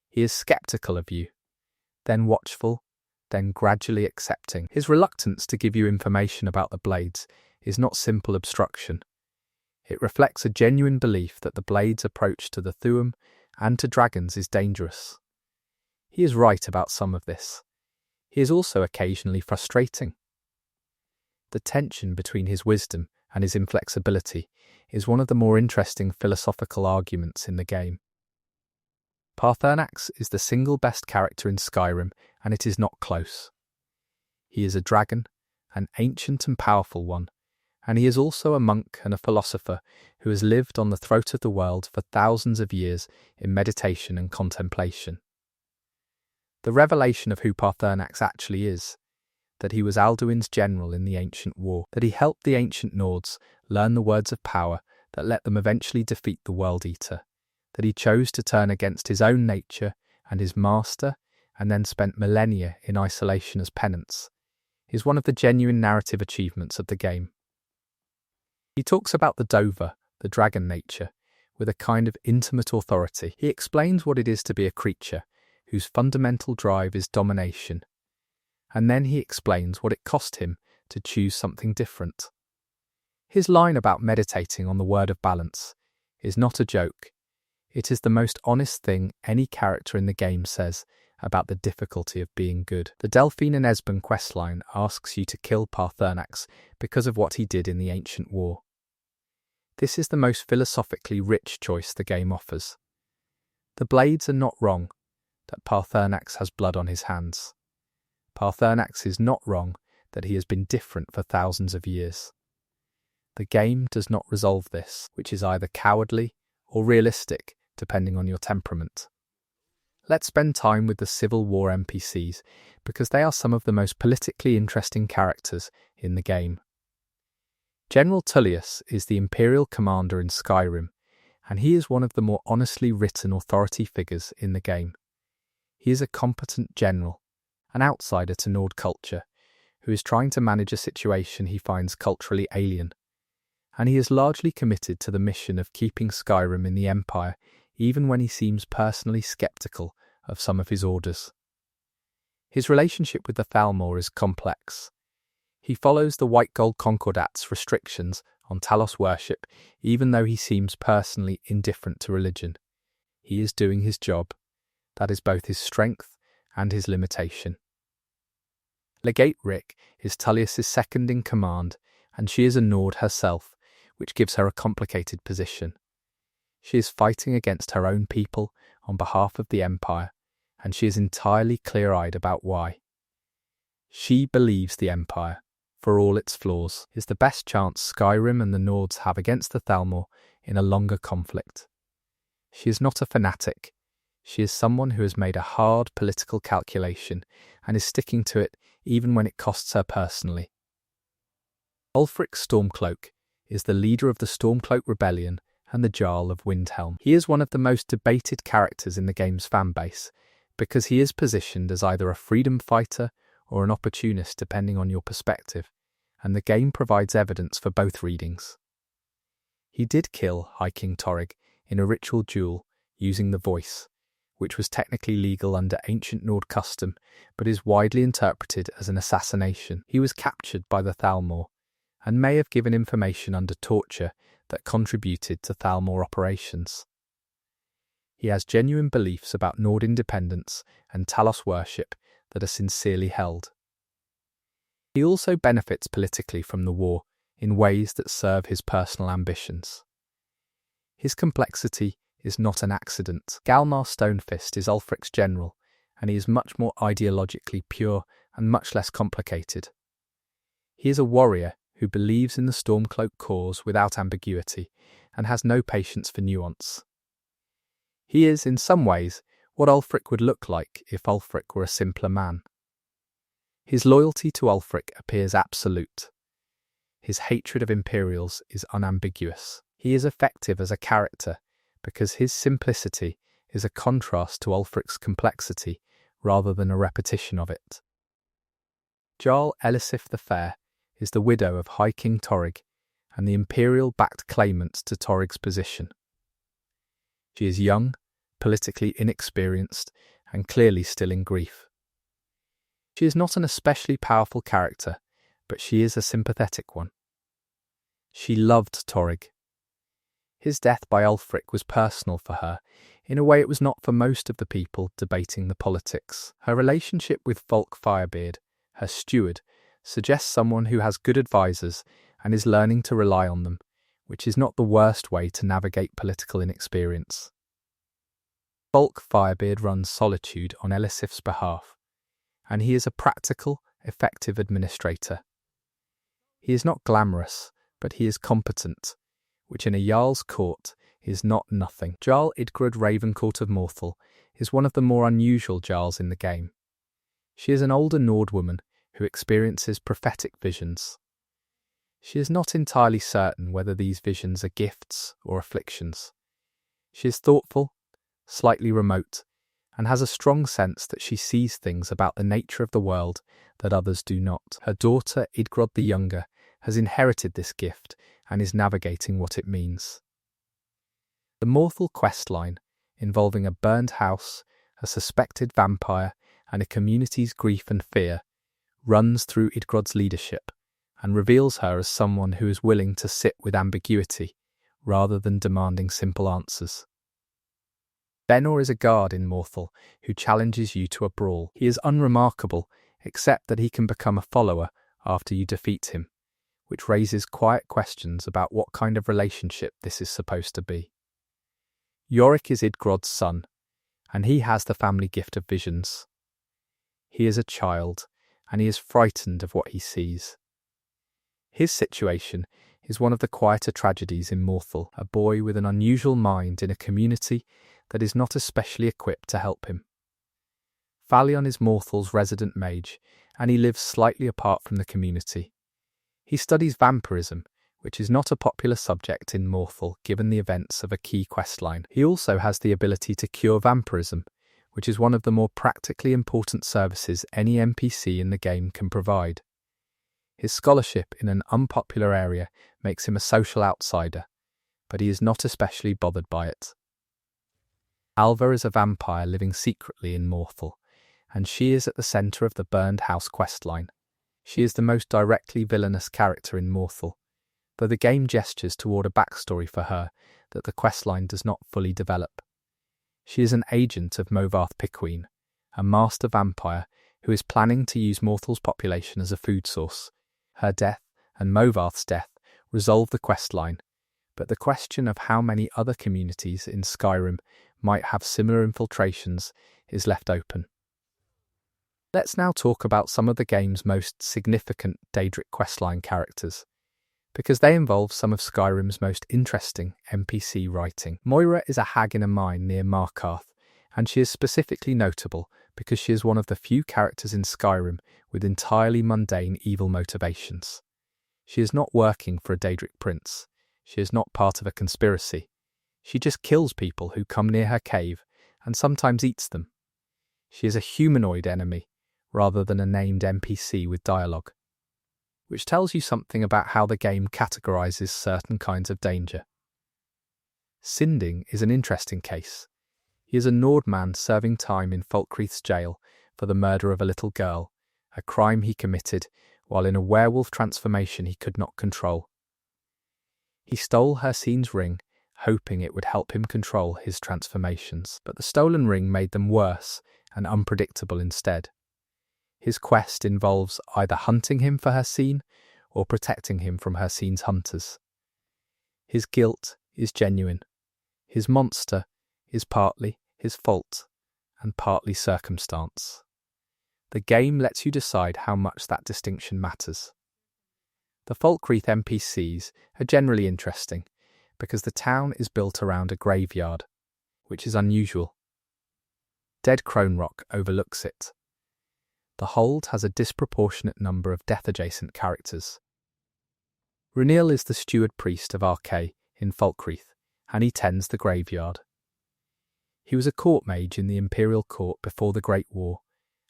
He is sceptical of you, then watchful, then gradually accepting. His reluctance to give you information about the blades is not simple obstruction. It reflects a genuine belief that the blade's approach to the Thuum and to dragons is dangerous. He is right about some of this. He is also occasionally frustrating. The tension between his wisdom and his inflexibility is one of the more interesting philosophical arguments in the game. Paarthurnax is the single best character in Skyrim, and it is not close. He is a dragon, an ancient and powerful one, and he is also a monk and a philosopher who has lived on the throat of the world for thousands of years in meditation and contemplation. The revelation of who Paarthurnax actually is, that he was Alduin's general in the ancient war, that he helped the ancient Nords learn the words of power that let them eventually defeat the World Eater, that he chose to turn against his own nature and his master and then spent millennia in isolation as penance, is one of the genuine narrative achievements of the game. He talks about the Dova, the dragon nature, with a kind of intimate authority. He explains what it is to be a creature whose fundamental drive is domination, and then he explains what it cost him to choose something different. His line about meditating on the word of balance is not a joke. It is the most honest thing any character in the game says about the difficulty of being good. The Delphine and Esben questline asks you to kill Paarthurnax because of what he did in the ancient war. This is the most philosophically rich choice the game offers. The blades are not wrong that Paarthurnax has blood on his hands. Paarthurnax is not wrong that he has been different for thousands of years. The game does not resolve this, which is either cowardly or realistic, depending on your temperament. Let's spend time with the Civil War NPCs, because they are some of the most politically interesting characters in the game. General Tullius is the Imperial commander in Skyrim, and he is one of the more honestly written authority figures in the game. He is a competent general, an outsider to Nord culture, who is trying to manage a situation he finds culturally alien, and he is largely committed to the mission of keeping Skyrim in the Empire, even when he seems personally sceptical of some of his orders. His relationship with the Thalmor is complex. He follows the White Gold Concordat's restrictions on Talos worship, even though he seems personally indifferent to religion. He is doing his job. That is both his strength and his limitation. Legate Rick is Tullius's second in command, and she is a Nord herself, which gives her a complicated position. She is fighting against her own people on behalf of the Empire, and she is entirely clear-eyed about why. She believes the Empire, for all its flaws, is the best chance Skyrim and the Nords have against the Thalmor in a longer conflict. She is not a fanatic. She is someone who has made a hard political calculation and is sticking to it even when it costs her personally. Ulfric Stormcloak is the leader of the Stormcloak Rebellion and the Jarl of Windhelm. He is one of the most debated characters in the game's fanbase because he is positioned as either a freedom fighter or an opportunist depending on your perspective, and the game provides evidence for both readings. He did kill High King Torrig in a ritual duel using the voice, which was technically legal under ancient Nord custom, but is widely interpreted as an assassination. He was captured by the Thalmor, and may have given information under torture that contributed to Thalmor operations. He has genuine beliefs about Nord independence and Talos worship that are sincerely held. He also benefits politically from the war in ways that serve his personal ambitions. His complexity is not an accident. Galmar Stonefist is Ulfric's general, and he is much more ideologically pure and much less complicated. He is a warrior who believes in the Stormcloak cause without ambiguity and has no patience for nuance. He is, in some ways, what Ulfric would look like if Ulfric were a simpler man. His loyalty to Ulfric appears absolute. His hatred of Imperials is unambiguous. He is effective as a character because his simplicity is a contrast to Ulfric's complexity rather than a repetition of it. Jarl Elisif the Fair is the widow of High King Torrig and the Imperial-backed claimant to Torrig's position. She is young, politically inexperienced, and clearly still in grief. She is not an especially powerful character, but she is a sympathetic one. She loved Torrig. His death by Ulfric was personal for her, in a way it was not for most of the people debating the politics. Her relationship with Volk Firebeard, her steward, suggests someone who has good advisors and is learning to rely on them, which is not the worst way to navigate political inexperience. Volk Firebeard runs Solitude on Elisif's behalf, and he is a practical, effective administrator. He is not glamorous, but he is competent, which in a Jarl's court is not nothing. Jarl Idgrud Ravencourt of Morthal is one of the more unusual Jarls in the game. She is an older Nord woman who experiences prophetic visions. She is not entirely certain whether these visions are gifts or afflictions. She is thoughtful, slightly remote, and has a strong sense that she sees things about the nature of the world that others do not. Her daughter, Idgrod the Younger, has inherited this gift and is navigating what it means. The Morthal questline, involving a burned house, a suspected vampire, and a community's grief and fear, runs through Idgrod's leadership and reveals her as someone who is willing to sit with ambiguity rather than demanding simple answers. Benor is a guard in Morthal who challenges you to a brawl. He is unremarkable, except that he can become a follower after you defeat him, which raises quiet questions about what kind of relationship this is supposed to be. Yorick is Idgrod's son, and he has the family gift of visions. He is a child, and he is frightened of what he sees. His situation is one of the quieter tragedies in Morthal, a boy with an unusual mind in a community that is not especially equipped to help him. Phalion is Morthal's resident mage, and he lives slightly apart from the community. He studies vampirism, which is not a popular subject in Morthal given the events of a key questline. He also has the ability to cure vampirism, which is one of the more practically important services any NPC in the game can provide. His scholarship in an unpopular area makes him a social outsider, but he is not especially bothered by it. Alva is a vampire living secretly in Morthal, and she is at the centre of the Burned House questline. She is the most directly villainous character in Morthal, though the game gestures toward a backstory for her that the questline does not fully develop. She is an agent of Movarth Piquine, a master vampire who is planning to use Morthal's population as a food source. Her death and Movarth's death resolve the questline, but the question of how many other communities in Skyrim might have similar infiltrations is left open. Let's now talk about some of the game's most significant Daedric questline characters, because they involve some of Skyrim's most interesting NPC writing. Moira is a hag in a mine near Markarth, and she is specifically notable because she is one of the few characters in Skyrim with entirely mundane evil motivations. She is not working for a Daedric prince. She is not part of a conspiracy. She just kills people who come near her cave and sometimes eats them. She is a humanoid enemy rather than a named NPC with dialogue, which tells you something about how the game categorizes certain kinds of danger. Sinding is an interesting case. He is a Nord man serving time in Falkreath's jail for the murder of a little girl, a crime he committed while in a werewolf transformation he could not control. He stole Hircine's ring, hoping it would help him control his transformations, but the stolen ring made them worse and unpredictable instead. His quest involves either hunting him for Hircine or protecting him from Hircine's hunters. His guilt is genuine. His monster is partly his fault and partly circumstance. The game lets you decide how much that distinction matters. The Falkreath NPCs are generally interesting because the town is built around a graveyard, which is unusual. Dead Crone Rock overlooks it. The hold has a disproportionate number of death-adjacent characters. Runiel is the steward priest of Arkay in Falkreath, and he tends the graveyard. He was a court mage in the Imperial Court before the Great War,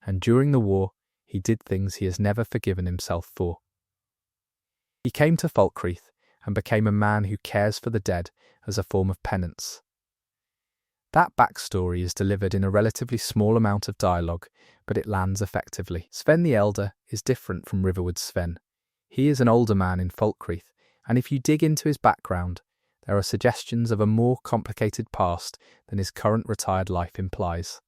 and during the war he did things he has never forgiven himself for. He came to Falkreath and became a man who cares for the dead as a form of penance. That backstory is delivered in a relatively small amount of dialogue, but it lands effectively. Sven the Elder is different from Riverwood Sven. He is an older man in Falkreath, and if you dig into his background, there are suggestions of a more complicated past than his current retired life implies.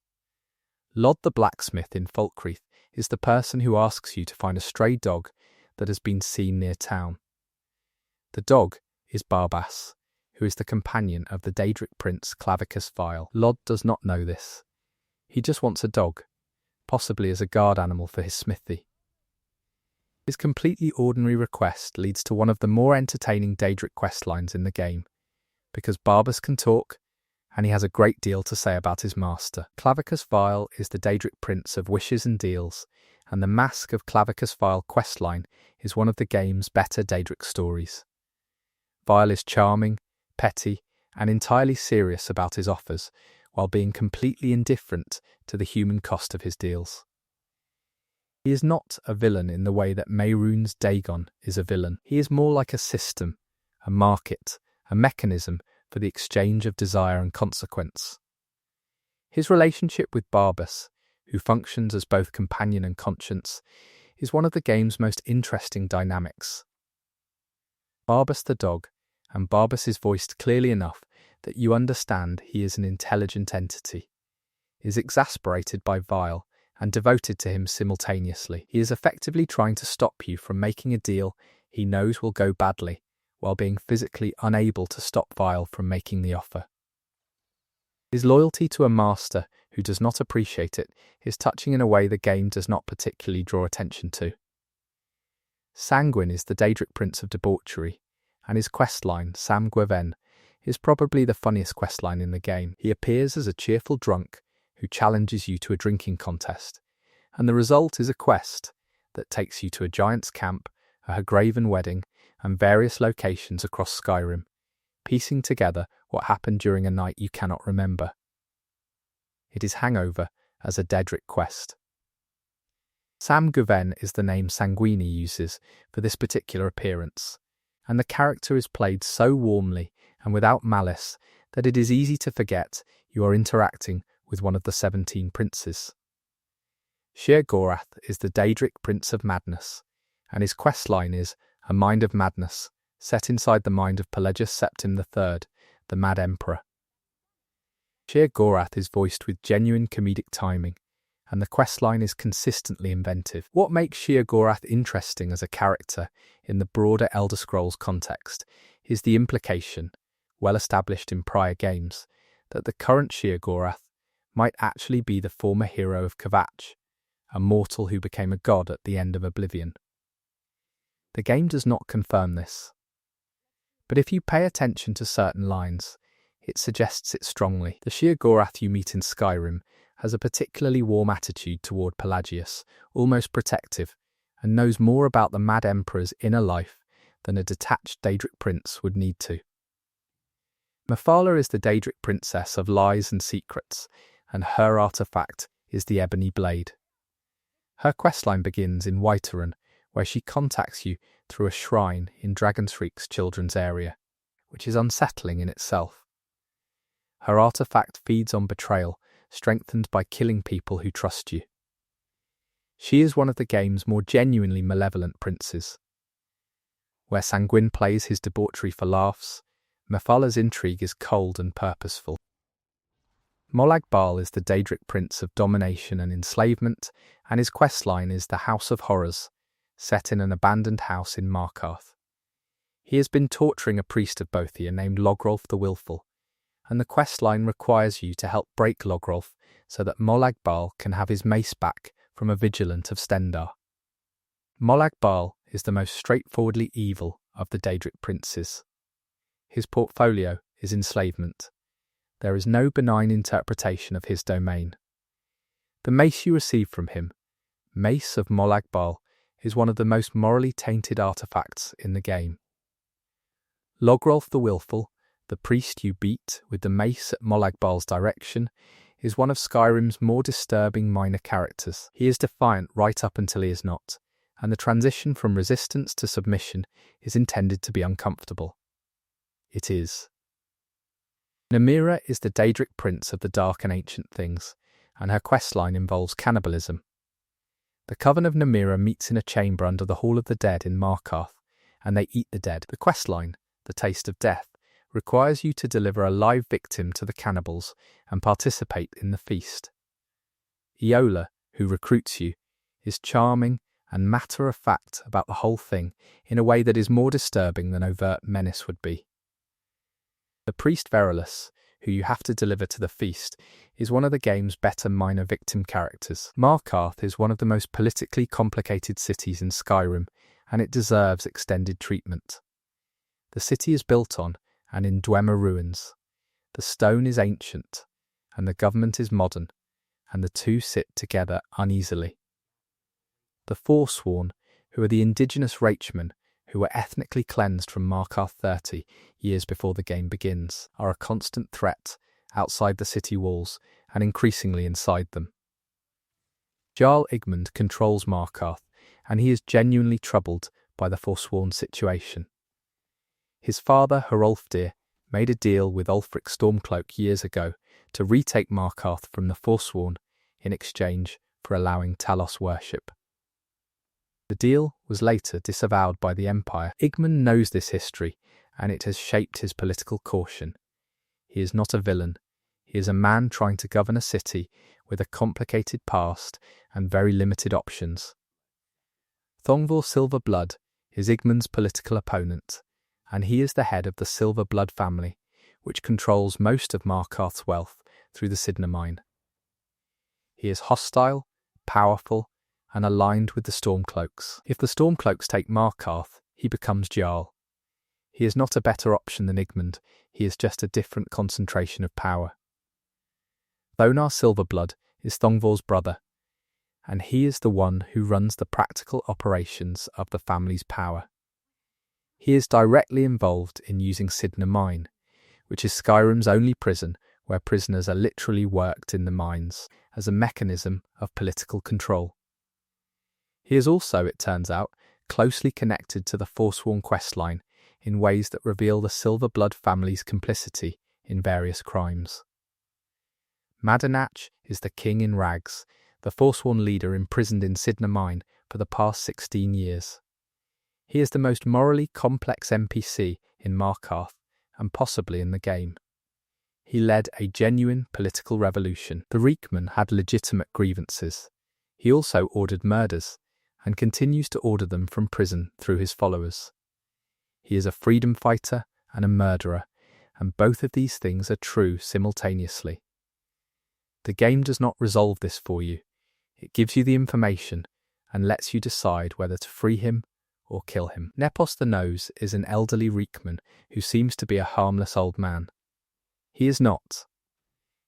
Lod the blacksmith in Falkreath is the person who asks you to find a stray dog that has been seen near town. The dog is Barbas, who is the companion of the Daedric prince Clavicus Vile. Lod does not know this. He just wants a dog, possibly as a guard animal for his smithy. His completely ordinary request leads to one of the more entertaining Daedric questlines in the game, because Barbas can talk, and he has a great deal to say about his master. Clavicus Vile is the Daedric prince of wishes and deals, and the Mask of Clavicus Vile questline is one of the game's better Daedric stories. Vile is charming, petty, and entirely serious about his offers, while being completely indifferent to the human cost of his deals. He is not a villain in the way that Mehrunes Dagon is a villain. He is more like a system, a market, a mechanism for the exchange of desire and consequence. His relationship with Barbas, who functions as both companion and conscience, is one of the game's most interesting dynamics. Barbas the dog, and Barbas is voiced clearly enough that you understand he is an intelligent entity, is exasperated by Vile, and devoted to him simultaneously. He is effectively trying to stop you from making a deal he knows will go badly, while being physically unable to stop Vile from making the offer. His loyalty to a master who does not appreciate it is touching in a way the game does not particularly draw attention to. Sanguine is the Daedric prince of debauchery, and his questline, Sam Gweven, is probably the funniest questline in the game. He appears as a cheerful drunk who challenges you to a drinking contest, and the result is a quest that takes you to a giant's camp, a Hagraven wedding, and various locations across Skyrim, piecing together what happened during a night you cannot remember. It is hangover as a Daedric quest. Sam Gweven is the name Sanguini uses for this particular appearance, and the character is played so warmly and without malice that it is easy to forget you are interacting with one of the 17 princes. Shir Gorath is the Daedric Prince of Madness, and his questline is A Mind of Madness, set inside the mind of Pelagius Septim III, the Mad Emperor. Shir Gorath is voiced with genuine comedic timing, and the questline is consistently inventive. What makes Sheogorath interesting as a character in the broader Elder Scrolls context is the implication, well established in prior games, that the current Sheogorath might actually be the former hero of Kvatch, a mortal who became a god at the end of Oblivion. The game does not confirm this, but if you pay attention to certain lines, it suggests it strongly. The Sheogorath you meet in Skyrim has a particularly warm attitude toward Pelagius, almost protective, and knows more about the Mad Emperor's inner life than a detached Daedric prince would need to. Mephala is the Daedric princess of lies and secrets, and her artifact is the Ebony Blade. Her questline begins in Whiterun, where she contacts you through a shrine in Dragonshriek's children's area, which is unsettling in itself. Her artifact feeds on betrayal, strengthened by killing people who trust you. She is one of the game's more genuinely malevolent princes. Where Sanguine plays his debauchery for laughs, Mephala's intrigue is cold and purposeful. Molag Bal is the Daedric prince of domination and enslavement, and his questline is the House of Horrors, set in an abandoned house in Markarth. He has been torturing a priest of Bothia named Logrolf the Willful, and the questline requires you to help break Logrolf so that Molag Bal can have his mace back from a vigilant of Stendar. Molag Bal is the most straightforwardly evil of the Daedric princes. His portfolio is enslavement. There is no benign interpretation of his domain. The mace you receive from him, Mace of Molag Bal, is one of the most morally tainted artifacts in the game. Logrolf the Willful, the priest you beat with the mace at Molag Bal's direction, is one of Skyrim's more disturbing minor characters. He is defiant right up until he is not, and the transition from resistance to submission is intended to be uncomfortable. It is. Namira is the Daedric prince of the dark and ancient things, and her questline involves cannibalism. The Coven of Namira meets in a chamber under the Hall of the Dead in Markarth, and they eat the dead. The questline, The Taste of Death, requires you to deliver a live victim to the cannibals and participate in the feast. Iola, who recruits you, is charming and matter-of-fact about the whole thing in a way that is more disturbing than overt menace would be. The priest Verulus, who you have to deliver to the feast, is one of the game's better minor victim characters. Markarth is one of the most politically complicated cities in Skyrim, and it deserves extended treatment. The city is built on and in Dwemer ruins. The stone is ancient, and the government is modern, and the two sit together uneasily. The Forsworn, who are the indigenous Raichmen, who were ethnically cleansed from Markarth 30 years before the game begins, are a constant threat outside the city walls and increasingly inside them. Jarl Igmund controls Markarth, and he is genuinely troubled by the Forsworn situation. His father, Hrolfdir, made a deal with Ulfric Stormcloak years ago to retake Markarth from the Forsworn in exchange for allowing Talos worship. The deal was later disavowed by the Empire. Igmund knows this history, and it has shaped his political caution. He is not a villain. He is a man trying to govern a city with a complicated past and very limited options. Thongvor Silverblood is Igmund's political opponent, and he is the head of the Silverblood family, which controls most of Markarth's wealth through the Sidna mine. He is hostile, powerful, and aligned with the Stormcloaks. If the Stormcloaks take Markarth, he becomes Jarl. He is not a better option than Igmund, he is just a different concentration of power. Thonar Silverblood is Thongvor's brother, and he is the one who runs the practical operations of the family's power. He is directly involved in using Sidna Mine, which is Skyrim's only prison where prisoners are literally worked in the mines, as a mechanism of political control. He is also, it turns out, closely connected to the Forsworn questline in ways that reveal the Silverblood family's complicity in various crimes. Madanach is the king in rags, the Forsworn leader imprisoned in Sidna Mine for the past 16 years. He is the most morally complex NPC in Markarth and possibly in the game. He led a genuine political revolution. The Reekman had legitimate grievances. He also ordered murders, and continues to order them from prison through his followers. He is a freedom fighter and a murderer, and both of these things are true simultaneously. The game does not resolve this for you. It gives you the information and lets you decide whether to free him or kill him. Nepos the Nose is an elderly Reekman who seems to be a harmless old man. He is not.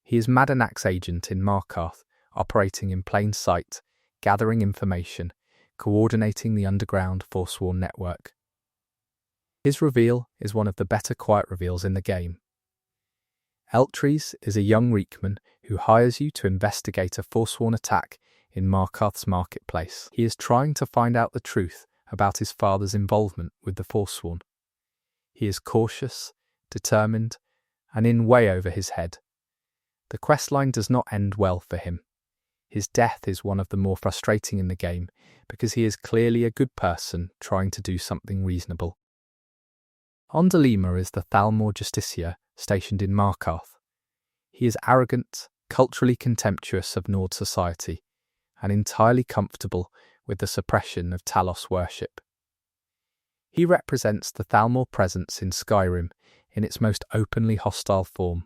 He is Madanax's agent in Markarth, operating in plain sight, gathering information, coordinating the underground Forsworn network. His reveal is one of the better quiet reveals in the game. Eltries is a young Reekman who hires you to investigate a Forsworn attack in Markarth's marketplace. He is trying to find out the truth about his father's involvement with the Forsworn. He is cautious, determined, and in way over his head. The questline does not end well for him. His death is one of the more frustrating in the game because he is clearly a good person trying to do something reasonable. Ondalima is the Thalmor Justiciar stationed in Markarth. He is arrogant, culturally contemptuous of Nord society, and entirely comfortable with the suppression of Talos worship. He represents the Thalmor presence in Skyrim in its most openly hostile form.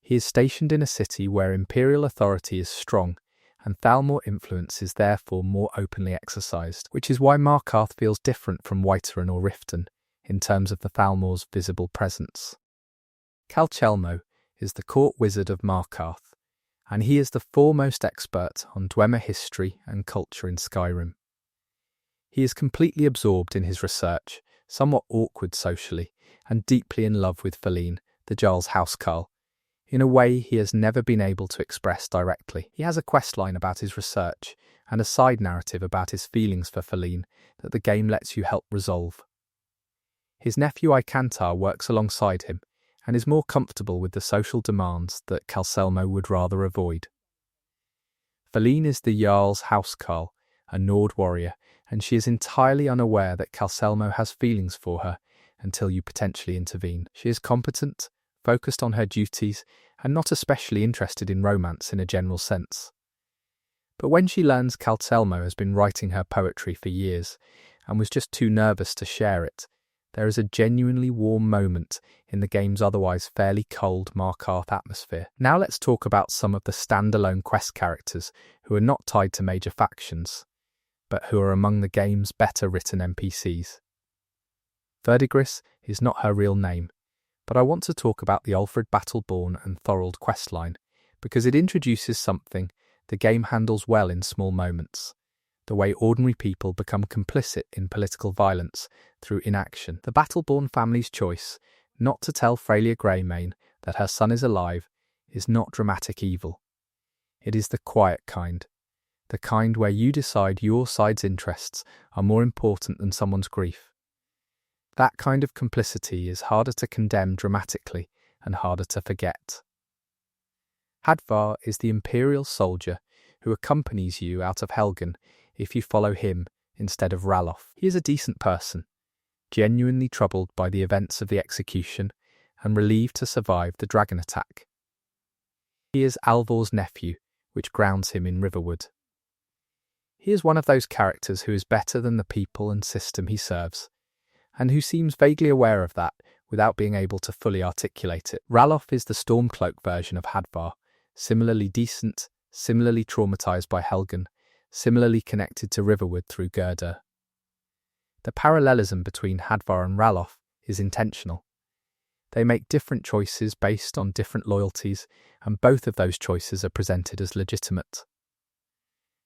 He is stationed in a city where Imperial authority is strong, and Thalmor influence is therefore more openly exercised, which is why Markarth feels different from Whiterun or Riften in terms of the Thalmor's visible presence. Calchelmo is the court wizard of Markarth, and he is the foremost expert on Dwemer history and culture in Skyrim. He is completely absorbed in his research, somewhat awkward socially, and deeply in love with Feline, the Jarl's housecarl, in a way he has never been able to express directly. He has a questline about his research and a side narrative about his feelings for Feline that the game lets you help resolve. His nephew Icantar works alongside him and is more comfortable with the social demands that Calcelmo would rather avoid. Feline is the Jarl's housecarl, a Nord warrior, and she is entirely unaware that Calcelmo has feelings for her until you potentially intervene. She is competent, focused on her duties, and not especially interested in romance in a general sense. But when she learns Calcelmo has been writing her poetry for years and was just too nervous to share it, there is a genuinely warm moment in the game's otherwise fairly cold Markarth atmosphere. Now let's talk about some of the standalone quest characters who are not tied to major factions, but who are among the game's better written NPCs. Verdigris is not her real name, but I want to talk about the Ulfric Battleborn and Thorold questline because it introduces something the game handles well in small moments: the way ordinary people become complicit in political violence through inaction. The Battleborn family's choice not to tell Freya Greymane that her son is alive is not dramatic evil. It is the quiet kind, the kind where you decide your side's interests are more important than someone's grief. That kind of complicity is harder to condemn dramatically and harder to forget. Hadvar is the Imperial soldier who accompanies you out of Helgen if you follow him instead of Ralof. He is a decent person, genuinely troubled by the events of the execution and relieved to survive the dragon attack. He is Alvor's nephew, which grounds him in Riverwood. He is one of those characters who is better than the people and system he serves, and who seems vaguely aware of that without being able to fully articulate it. Ralof is the Stormcloak version of Hadvar, similarly decent, similarly traumatized by Helgen, similarly connected to Riverwood through Gerda. The parallelism between Hadvar and Ralof is intentional. They make different choices based on different loyalties, and both of those choices are presented as legitimate.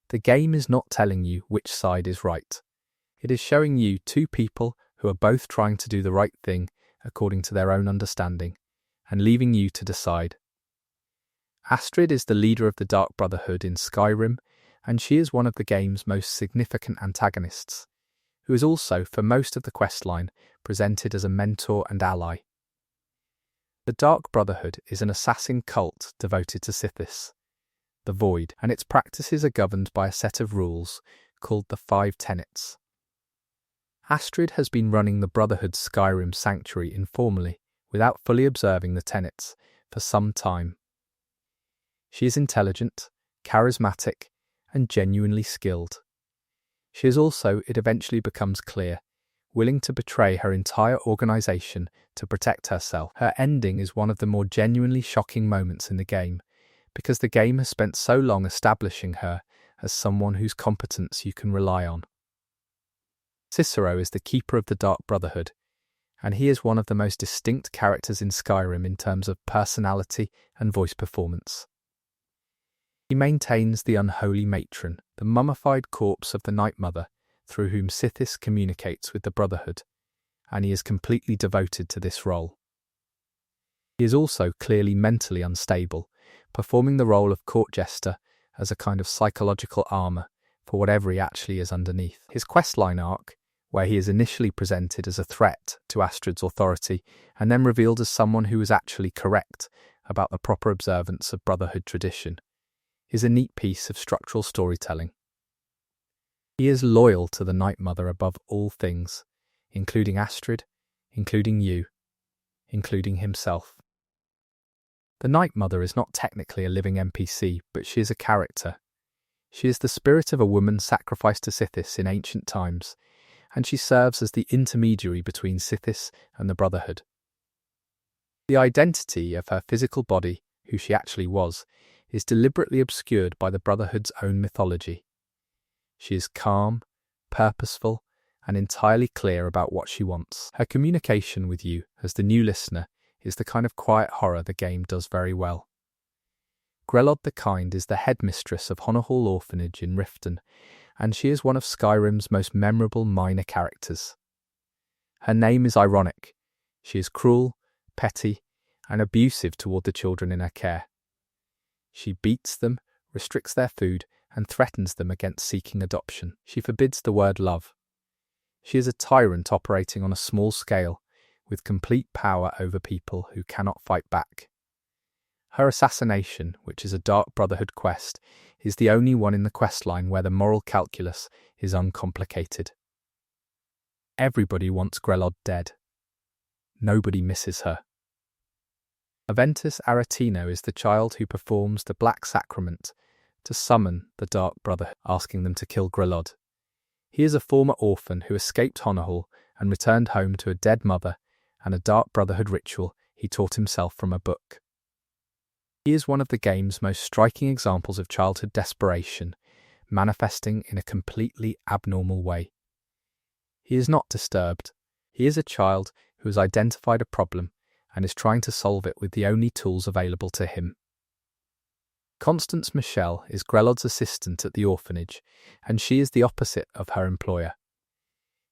The game is not telling you which side is right. It is showing you two people who are both trying to do the right thing according to their own understanding, and leaving you to decide. Astrid is the leader of the Dark Brotherhood in Skyrim, and she is one of the game's most significant antagonists, who is also, for most of the questline, presented as a mentor and ally. The Dark Brotherhood is an assassin cult devoted to Sithis, the Void, and its practices are governed by a set of rules called the Five Tenets. Astrid has been running the Brotherhood's Skyrim sanctuary informally, without fully observing the tenets, for some time. She is intelligent, charismatic, and genuinely skilled. She is also, it eventually becomes clear, willing to betray her entire organization to protect herself. Her ending is one of the more genuinely shocking moments in the game, because the game has spent so long establishing her as someone whose competence you can rely on. Cicero is the keeper of the Dark Brotherhood, and he is one of the most distinct characters in Skyrim in terms of personality and voice performance. He maintains the unholy matron, the mummified corpse of the Night Mother, through whom Sithis communicates with the Brotherhood, and he is completely devoted to this role. He is also clearly mentally unstable, performing the role of court jester as a kind of psychological armour for whatever he actually is underneath. His questline arc, where he is initially presented as a threat to Astrid's authority and then revealed as someone who is actually correct about the proper observance of Brotherhood tradition, is a neat piece of structural storytelling. He is loyal to the Night Mother above all things, including Astrid, including you, including himself. The Night Mother is not technically a living NPC, but she is a character. She is the spirit of a woman sacrificed to Sithis in ancient times, and she serves as the intermediary between Sithis and the Brotherhood. The identity of her physical body, who she actually was, is deliberately obscured by the Brotherhood's own mythology. She is calm, purposeful, and entirely clear about what she wants. Her communication with you, as the new listener, is the kind of quiet horror the game does very well. Grelod the Kind is the headmistress of Winterhold Orphanage in Riften, and she is one of Skyrim's most memorable minor characters. Her name is ironic. She is cruel, petty, and abusive toward the children in her care. She beats them, restricts their food, and threatens them against seeking adoption. She forbids the word love. She is a tyrant operating on a small scale, with complete power over people who cannot fight back. Her assassination, which is a Dark Brotherhood quest, is the only one in the questline where the moral calculus is uncomplicated. Everybody wants Grelod dead. Nobody misses her. Aventus Aretino is the child who performs the Black Sacrament to summon the Dark Brotherhood, asking them to kill Grelod. He is a former orphan who escaped Winterhold and returned home to a dead mother and a Dark Brotherhood ritual he taught himself from a book. He is one of the game's most striking examples of childhood desperation, manifesting in a completely abnormal way. He is not disturbed. He is a child who has identified a problem and is trying to solve it with the only tools available to him. Constance Michelle is Grelod's assistant at the orphanage, and she is the opposite of her employer.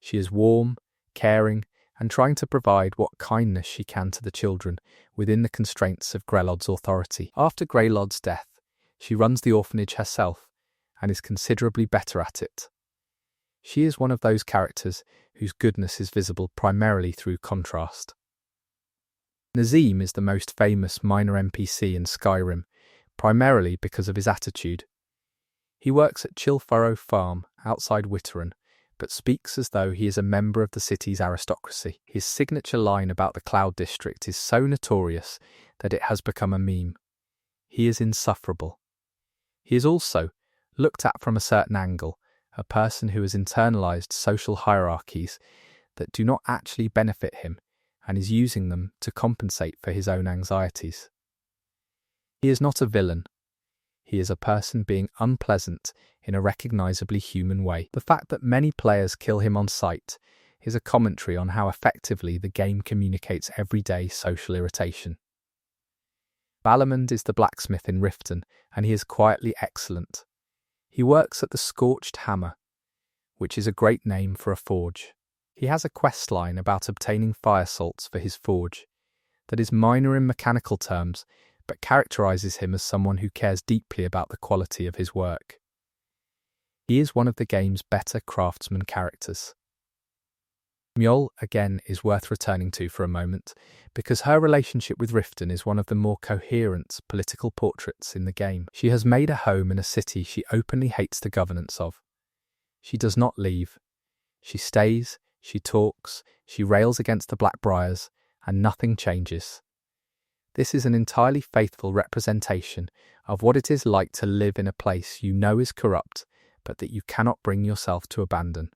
She is warm, caring, and trying to provide what kindness she can to the children within the constraints of Grelod's authority. After Grelod's death, she runs the orphanage herself and is considerably better at it. She is one of those characters whose goodness is visible primarily through contrast. Nazim is the most famous minor NPC in Skyrim, primarily because of his attitude. He works at Chillfurrow Farm outside Winterhold, but speaks as though he is a member of the city's aristocracy. His signature line about the Cloud District is so notorious that it has become a meme. He is insufferable. He is also, looked at from a certain angle, a person who has internalized social hierarchies that do not actually benefit him and is using them to compensate for his own anxieties. He is not a villain. He is a person being unpleasant in a recognizably human way. The fact that many players kill him on sight is a commentary on how effectively the game communicates everyday social irritation. Balamund is the blacksmith in Riften, and he is quietly excellent. He works at the Scorched Hammer, which is a great name for a forge. He has a questline about obtaining fire salts for his forge that is minor in mechanical terms, but characterizes him as someone who cares deeply about the quality of his work. He is one of the game's better craftsman characters. Mjol, again, is worth returning to for a moment, because her relationship with Riften is one of the more coherent political portraits in the game. She has made a home in a city she openly hates the governance of. She does not leave. She stays, she talks, she rails against the Blackbriars, and nothing changes. This is an entirely faithful representation of what it is like to live in a place you know is corrupt, but that you cannot bring yourself to abandon.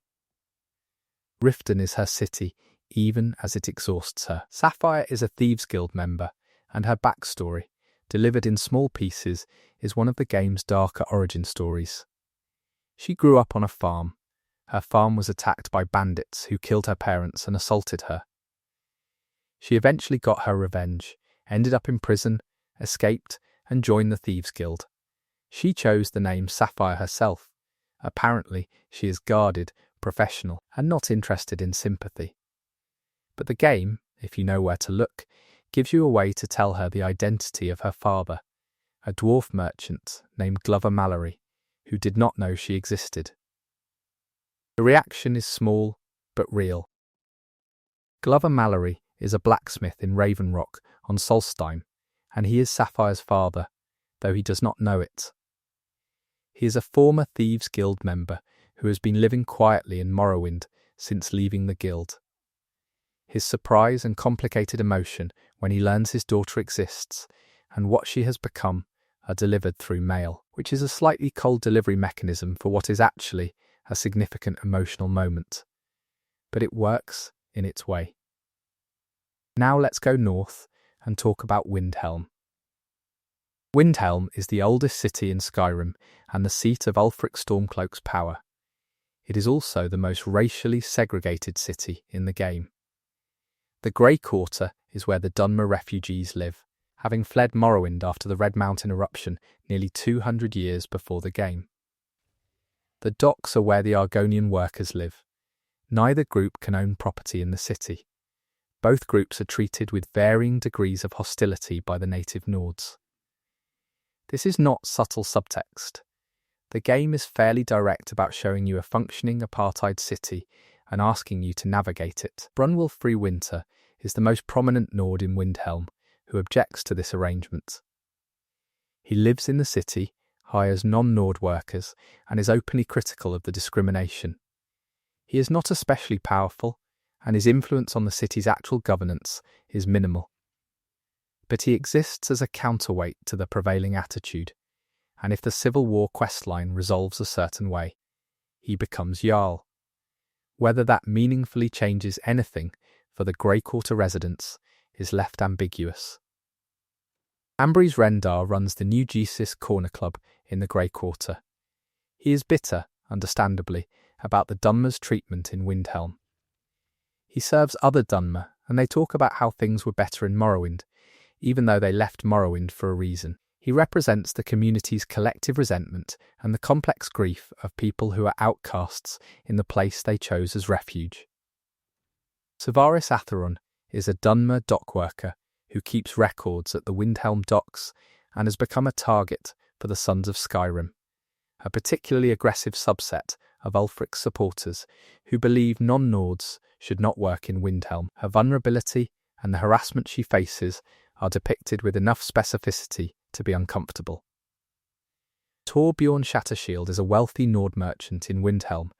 Riften is her city, even as it exhausts her. Sapphire is a Thieves Guild member, and her backstory, delivered in small pieces, is one of the game's darker origin stories. She grew up on a farm. Her farm was attacked by bandits who killed her parents and assaulted her. She eventually got her revenge, ended up in prison, escaped, and joined the Thieves Guild. She chose the name Sapphire herself. Apparently, she is guarded, professional, and not interested in sympathy. But the game, if you know where to look, gives you a way to tell her the identity of her father, a dwarf merchant named Glover Mallory, who did not know she existed. The reaction is small, but real. Glover Mallory is a blacksmith in Raven Rock on Solstheim, and he is Sapphire's father, though he does not know it. He is a former Thieves Guild member who has been living quietly in Morrowind since leaving the guild. His surprise and complicated emotion when he learns his daughter exists and what she has become are delivered through mail, which is a slightly cold delivery mechanism for what is actually a significant emotional moment. But it works in its way. Now let's go north and talk about Windhelm. Windhelm is the oldest city in Skyrim and the seat of Ulfric Stormcloak's power. It is also the most racially segregated city in the game. The Grey Quarter is where the Dunmer refugees live, having fled Morrowind after the Red Mountain eruption nearly 200 years before the game. The docks are where the Argonian workers live. Neither group can own property in the city. Both groups are treated with varying degrees of hostility by the native Nords. This is not subtle subtext. The game is fairly direct about showing you a functioning apartheid city and asking you to navigate it. Brunwulf Freewinter is the most prominent Nord in Windhelm, who objects to this arrangement. He lives in the city, hires non-Nord workers, and is openly critical of the discrimination. He is not especially powerful, and his influence on the city's actual governance is minimal. But he exists as a counterweight to the prevailing attitude, and if the Civil War questline resolves a certain way, he becomes Jarl. Whether that meaningfully changes anything for the Grey Quarter residents is left ambiguous. Ambries Rendar runs the New Jesus Corner Club in the Grey Quarter. He is bitter, understandably, about the Dunmer's treatment in Windhelm. He serves other Dunmer, and they talk about how things were better in Morrowind, even though they left Morrowind for a reason. He represents the community's collective resentment and the complex grief of people who are outcasts in the place they chose as refuge. Savaris Atheron is a Dunmer dock worker who keeps records at the Windhelm docks and has become a target for the Sons of Skyrim, a particularly aggressive subset of Ulfric's supporters who believe non-Nords should not work in Windhelm. Her vulnerability and the harassment she faces are depicted with enough specificity to be uncomfortable. Torbjorn Shattershield is a wealthy Nord merchant in Windhelm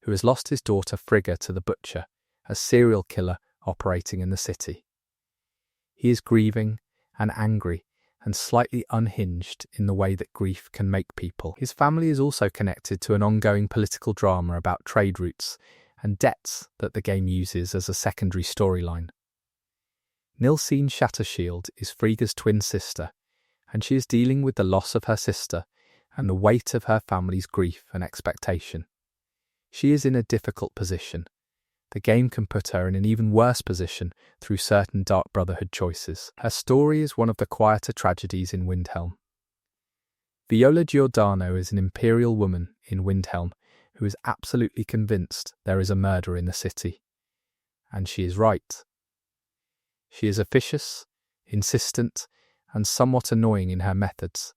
who has lost his daughter Frigga to the Butcher, a serial killer operating in the city. He is grieving and angry and slightly unhinged in the way that grief can make people. His family is also connected to an ongoing political drama about trade routes and debts that the game uses as a secondary storyline. Nilsine Shattershield is Frigga's twin sister, and she is dealing with the loss of her sister and the weight of her family's grief and expectation. She is in a difficult position. The game can put her in an even worse position through certain Dark Brotherhood choices. Her story is one of the quieter tragedies in Windhelm. Viola Giordano is an Imperial woman in Windhelm who is absolutely convinced there is a murder in the city. And she is right. She is officious, insistent, and somewhat annoying in her methods,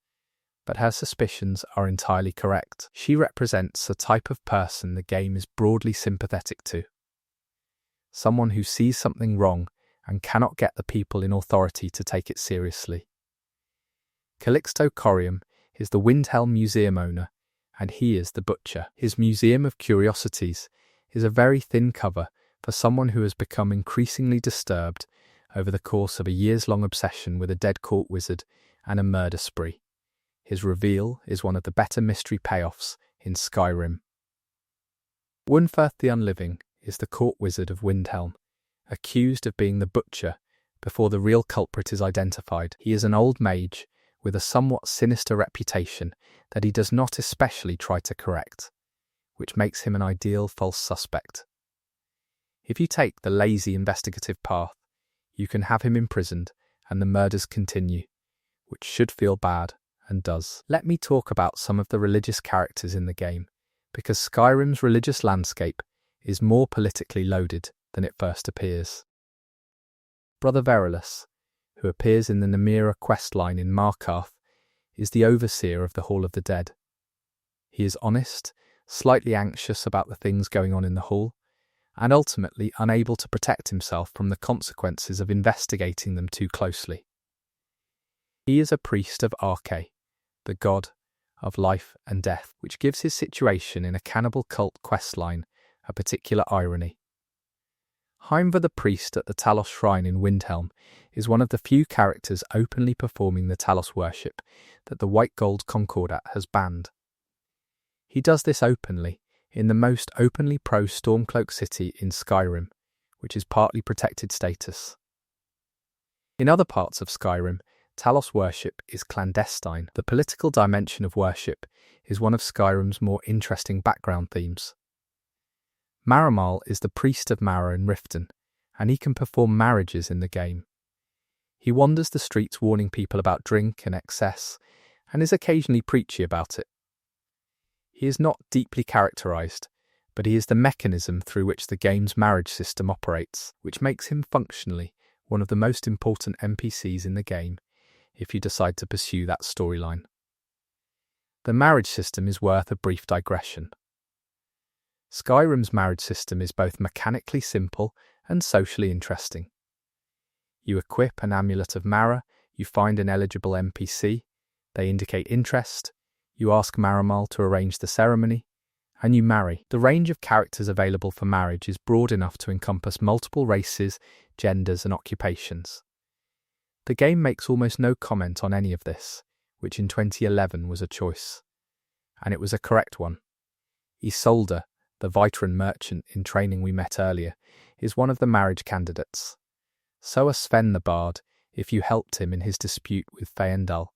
but her suspicions are entirely correct. She represents a type of person the game is broadly sympathetic to. Someone who sees something wrong and cannot get the people in authority to take it seriously. Calixto Corium is the Windhelm museum owner, and he is the Butcher. His Museum of Curiosities is a very thin cover for someone who has become increasingly disturbed over the course of a years-long obsession with a dead court wizard and a murder spree. His reveal is one of the better mystery payoffs in Skyrim. Wunferth the Unliving is the court wizard of Windhelm, accused of being the butcher before the real culprit is identified. He is an old mage with a somewhat sinister reputation that he does not especially try to correct, which makes him an ideal false suspect. If you take the lazy investigative path, you can have him imprisoned and the murders continue, which should feel bad and does. Let me talk about some of the religious characters in the game, because Skyrim's religious landscape is more politically loaded than it first appears. Brother Verulus, who appears in the Namira questline in Markarth, is the overseer of the Hall of the Dead. He is honest, slightly anxious about the things going on in the hall, and ultimately unable to protect himself from the consequences of investigating them too closely. He is a priest of Arche, the god of life and death, which gives his situation in a cannibal cult questline a particular irony. Heimvar the priest at the Talos Shrine in Windhelm is one of the few characters openly performing the Talos worship that the White Gold Concordat has banned. He does this openly in the most openly pro-Stormcloak city in Skyrim, which is partly protected status. In other parts of Skyrim, Talos worship is clandestine. The political dimension of worship is one of Skyrim's more interesting background themes. Maramal is the priest of Mara in Riften, and he can perform marriages in the game. He wanders the streets warning people about drink and excess, and is occasionally preachy about it. He is not deeply characterized, but he is the mechanism through which the game's marriage system operates, which makes him functionally one of the most important NPCs in the game, if you decide to pursue that storyline. The marriage system is worth a brief digression. Skyrim's marriage system is both mechanically simple and socially interesting. You equip an amulet of Mara, you find an eligible NPC, they indicate interest, you ask Maramal to arrange the ceremony, and you marry. The range of characters available for marriage is broad enough to encompass multiple races, genders, and occupations. The game makes almost no comment on any of this, which in 2011 was a choice. And it was a correct one. Isolde, the veteran merchant in training we met earlier, is one of the marriage candidates. So are Sven the Bard, if you helped him in his dispute with Feindal,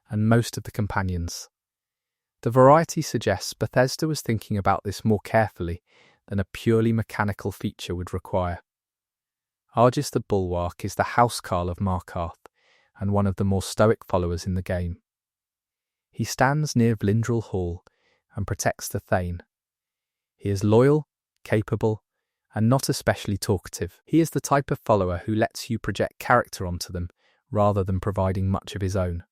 and most of the companions. The variety suggests Bethesda was thinking about this more carefully than a purely mechanical feature would require. Argis the Bulwark is the housecarl of Markarth, and one of the more stoic followers in the game. He stands near Vlindrel Hall and protects the Thane. He is loyal, capable, and not especially talkative. He is the type of follower who lets you project character onto them, rather than providing much of his own.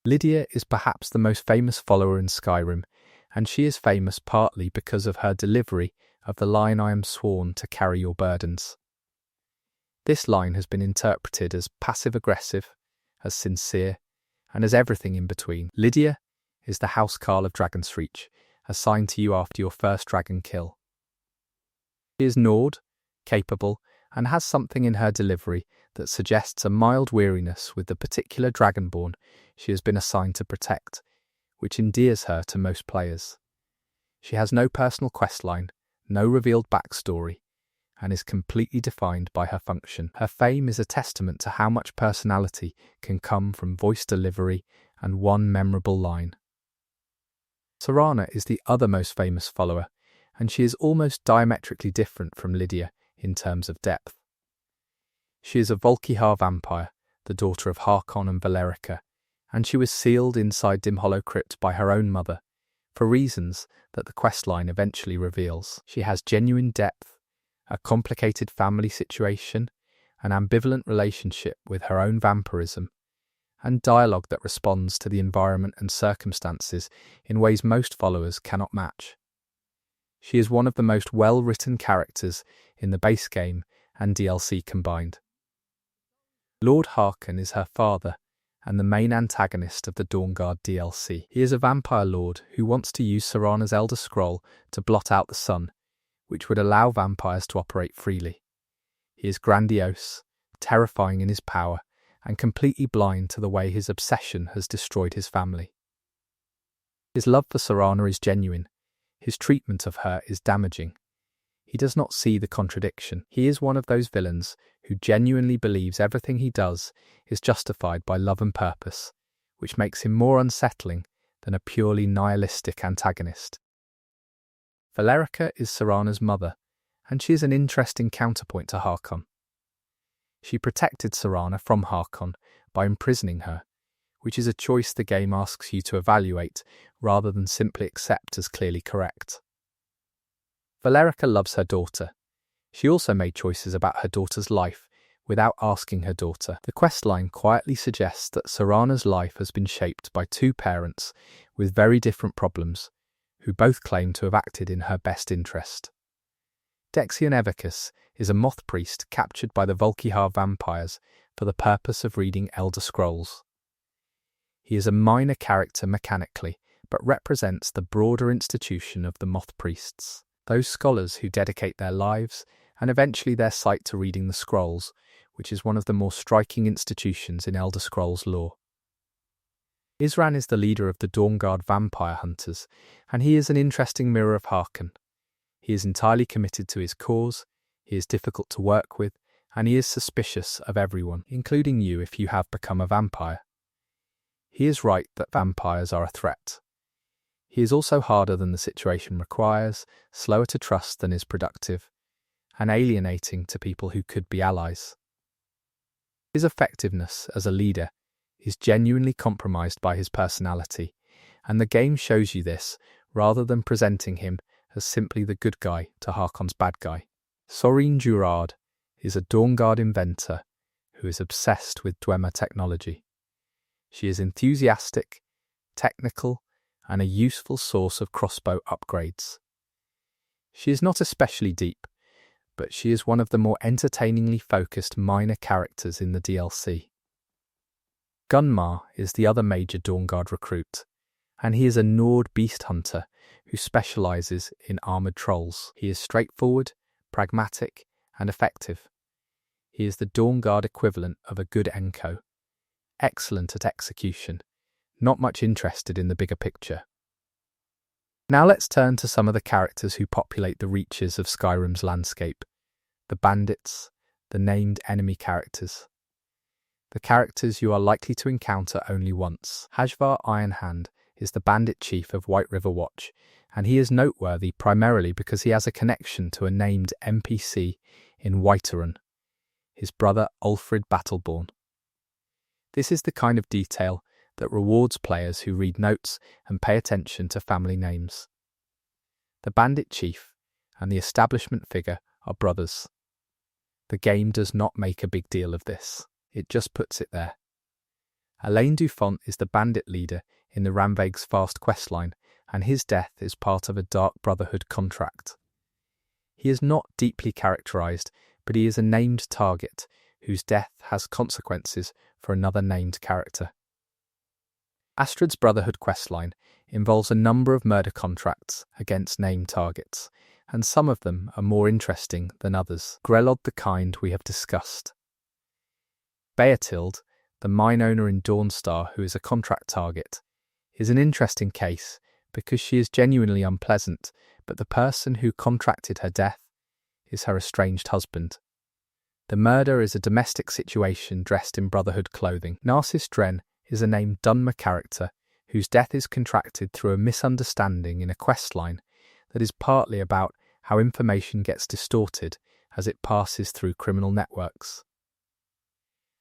Lydia is perhaps the most famous follower in Skyrim, and she is famous partly because of her delivery of the line "I am sworn to carry your burdens." This line has been interpreted as passive-aggressive, as sincere, and as everything in between. Lydia is the housecarl of Dragonsreach, assigned to you after your first dragon kill. She is Nord, capable, and has something in her delivery that suggests a mild weariness with the particular dragonborn she has been assigned to protect, which endears her to most players. She has no personal questline, no revealed backstory, and is completely defined by her function. Her fame is a testament to how much personality can come from voice delivery and one memorable line. Serana is the other most famous follower, and she is almost diametrically different from Lydia in terms of depth. She is a Volkihar vampire, the daughter of Harkon and Valerica, and she was sealed inside Dimhollow Crypt by her own mother, for reasons that the questline eventually reveals. She has genuine depth, a complicated family situation, an ambivalent relationship with her own vampirism, and dialogue that responds to the environment and circumstances in ways most followers cannot match. She is one of the most well-written characters in the base game and DLC combined. Lord Harkon is her father and the main antagonist of the Dawnguard DLC. He is a vampire lord who wants to use Serana's Elder Scroll to blot out the sun, which would allow vampires to operate freely. He is grandiose, terrifying in his power, and completely blind to the way his obsession has destroyed his family. His love for Serana is genuine. His treatment of her is damaging. He does not see the contradiction. He is one of those villains who genuinely believes everything he does is justified by love and purpose, which makes him more unsettling than a purely nihilistic antagonist. Valerica is Serana's mother, and she is an interesting counterpoint to Harkon. She protected Serana from Harkon by imprisoning her, which is a choice the game asks you to evaluate rather than simply accept as clearly correct. Valerica loves her daughter. She also made choices about her daughter's life without asking her daughter. The questline quietly suggests that Serana's life has been shaped by two parents with very different problems, who both claim to have acted in her best interest. Dexion Evicus is a moth priest captured by the Volkihar vampires for the purpose of reading Elder Scrolls. He is a minor character mechanically, but represents the broader institution of the moth priests, those scholars who dedicate their lives and eventually their sight to reading the scrolls, which is one of the more striking institutions in Elder Scrolls lore. Isran is the leader of the Dawnguard vampire hunters, and he is an interesting mirror of Harkon. He is entirely committed to his cause, he is difficult to work with, and he is suspicious of everyone, including you if you have become a vampire. He is right that vampires are a threat. He is also harder than the situation requires, slower to trust than is productive, and alienating to people who could be allies. His effectiveness as a leader is genuinely compromised by his personality, and the game shows you this rather than presenting him as simply the good guy to Harkon's bad guy. Sorine Durard is a Dawnguard inventor who is obsessed with Dwemer technology. She is enthusiastic, technical, and a useful source of crossbow upgrades. She is not especially deep, but she is one of the more entertainingly focused minor characters in the DLC. Gunmar is the other major Dawnguard recruit, and he is a Nord beast hunter who specialises in armoured trolls. He is straightforward, pragmatic, and effective. He is the Dawnguard equivalent of a good Enko, excellent at execution, not much interested in the bigger picture. Now let's turn to some of the characters who populate the reaches of Skyrim's landscape, the bandits, the named enemy characters. The characters you are likely to encounter only once. Hajvar Ironhand is the bandit chief of White River Watch, and he is noteworthy primarily because he has a connection to a named NPC in Whiterun, his brother Ulfric Battleborn. This is the kind of detail that rewards players who read notes and pay attention to family names. The bandit chief and the establishment figure are brothers. The game does not make a big deal of this, it just puts it there. Alain Dufont is the bandit leader in the Ramvage's Fast questline, and his death is part of a Dark Brotherhood contract. He is not deeply characterised, but he is a named target whose death has consequences for another named character. Astrid's Brotherhood questline involves a number of murder contracts against named targets, and some of them are more interesting than others. Grelod the Kind we have discussed. Beatild, the mine owner in Dawnstar who is a contract target, is an interesting case because she is genuinely unpleasant, but the person who contracted her death is her estranged husband. The murder is a domestic situation dressed in Brotherhood clothing. Narcissus Dren is a named Dunmer character whose death is contracted through a misunderstanding in a questline that is partly about how information gets distorted as it passes through criminal networks.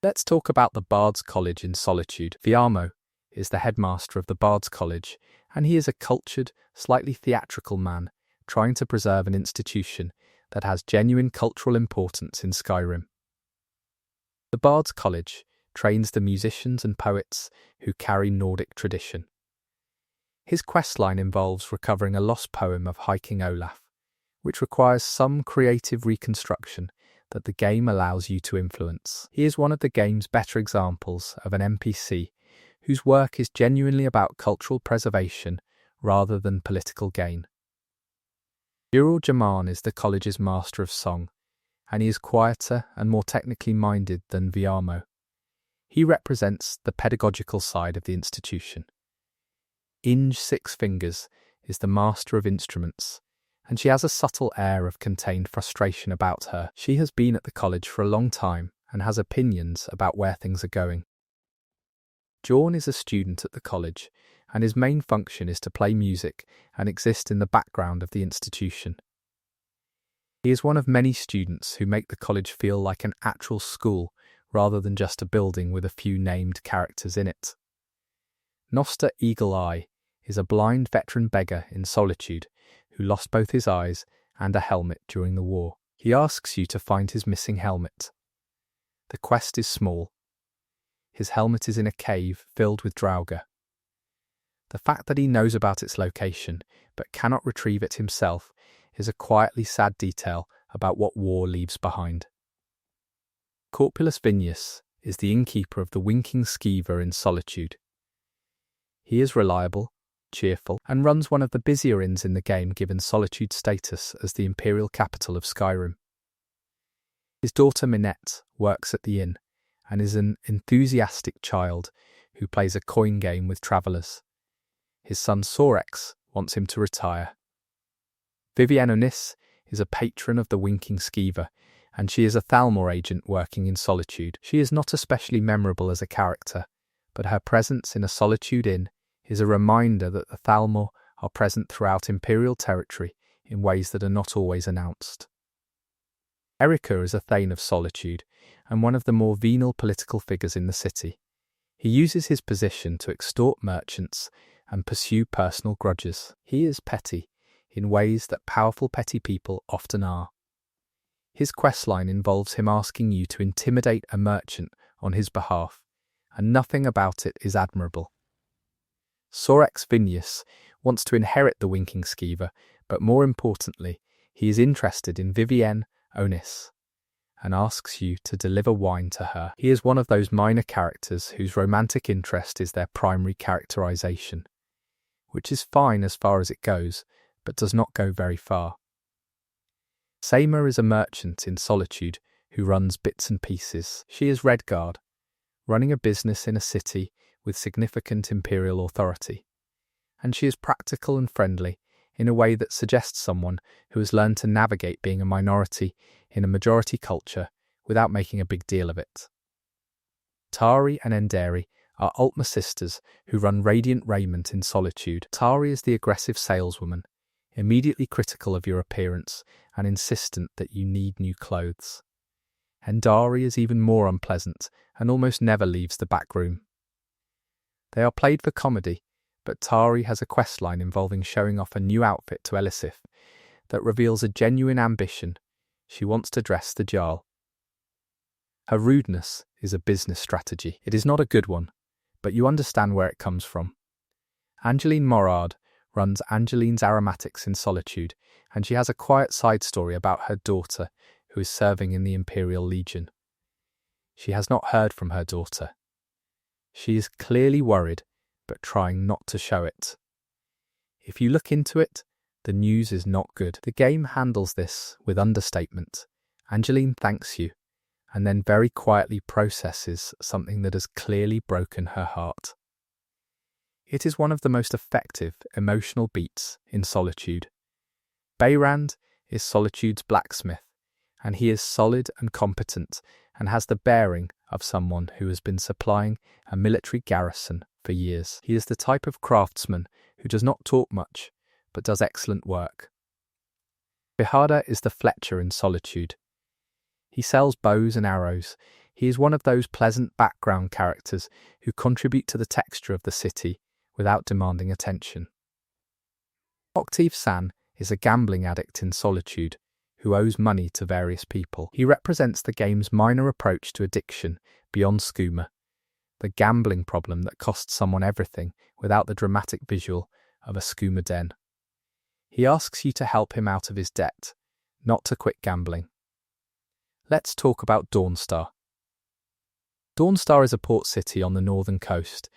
Let's talk about the Bard's College in Solitude. Viamo is the headmaster of the Bard's College, and he is a cultured, slightly theatrical man trying to preserve an institution that has genuine cultural importance in Skyrim. The Bard's College trains the musicians and poets who carry Nordic tradition. His questline involves recovering a lost poem of Hiking Olaf, which requires some creative reconstruction that the game allows you to influence. He is one of the game's better examples of an NPC whose work is genuinely about cultural preservation rather than political gain. Ural Jaman is the college's master of song, and he is quieter and more technically minded than Viamo. He represents the pedagogical side of the institution. Inge Six Fingers is the master of instruments, and she has a subtle air of contained frustration about her. She has been at the college for a long time and has opinions about where things are going. Jorn is a student at the college, and his main function is to play music and exist in the background of the institution. He is one of many students who make the college feel like an actual school rather than just a building with a few named characters in it. Noster Eagle Eye is a blind veteran beggar in Solitude who lost both his eyes and a helmet during the war. He asks you to find his missing helmet. The quest is small. His helmet is in a cave filled with Draugr. The fact that he knows about its location but cannot retrieve it himself is a quietly sad detail about what war leaves behind. Corpulus Vinius is the innkeeper of the Winking Skeever in Solitude. He is reliable, cheerful, and runs one of the busier inns in the game given Solitude's status as the imperial capital of Skyrim. His daughter Minette works at the inn and is an enthusiastic child who plays a coin game with travellers. His son Sorex wants him to retire. Vivienne Onis is a patron of the Winking Skeever, and she is a Thalmor agent working in Solitude. She is not especially memorable as a character, but her presence in a Solitude inn is a reminder that the Thalmor are present throughout Imperial territory in ways that are not always announced. Erica is a Thane of Solitude and one of the more venal political figures in the city. He uses his position to extort merchants and pursue personal grudges. He is petty in ways that powerful petty people often are. His questline involves him asking you to intimidate a merchant on his behalf, and nothing about it is admirable. Sorex Vinius wants to inherit the Winking Skeever, but more importantly, he is interested in Vivienne Onis and asks you to deliver wine to her. He is one of those minor characters whose romantic interest is their primary characterization, which is fine as far as it goes, but does not go very far. Seima is a merchant in Solitude who runs bits and pieces. She is Redguard, running a business in a city with significant imperial authority, and she is practical and friendly in a way that suggests someone who has learned to navigate being a minority in a majority culture without making a big deal of it. Tari and Enderi are Ultima sisters who run Radiant Raiment in Solitude. Tari is the aggressive saleswoman, immediately critical of your appearance and insistent that you need new clothes. Endari is even more unpleasant and almost never leaves the back room. They are played for comedy, but Tari has a questline involving showing off a new outfit to Elisif that reveals a genuine ambition. She wants to dress the Jarl. Her rudeness is a business strategy. It is not a good one, but you understand where it comes from. Angeline Morard runs Angeline's Aromatics in Solitude, and she has a quiet side story about her daughter who is serving in the Imperial Legion. She has not heard from her daughter. She is clearly worried, but trying not to show it. If you look into it, the news is not good. The game handles this with understatement. Angeline thanks you, and then very quietly processes something that has clearly broken her heart. It is one of the most effective emotional beats in Solitude. Beyrand is Solitude's blacksmith, and he is solid and competent and has the bearing of someone who has been supplying a military garrison for years. He is the type of craftsman who does not talk much, but does excellent work. Bihada is the Fletcher in Solitude. He sells bows and arrows. He is one of those pleasant background characters who contribute to the texture of the city without demanding attention. Octave San is a gambling addict in Solitude who owes money to various people. He represents the game's minor approach to addiction beyond skooma, the gambling problem that costs someone everything without the dramatic visual of a skooma den. He asks you to help him out of his debt, not to quit gambling. Let's talk about Dawnstar. Dawnstar is a port city on the northern coast,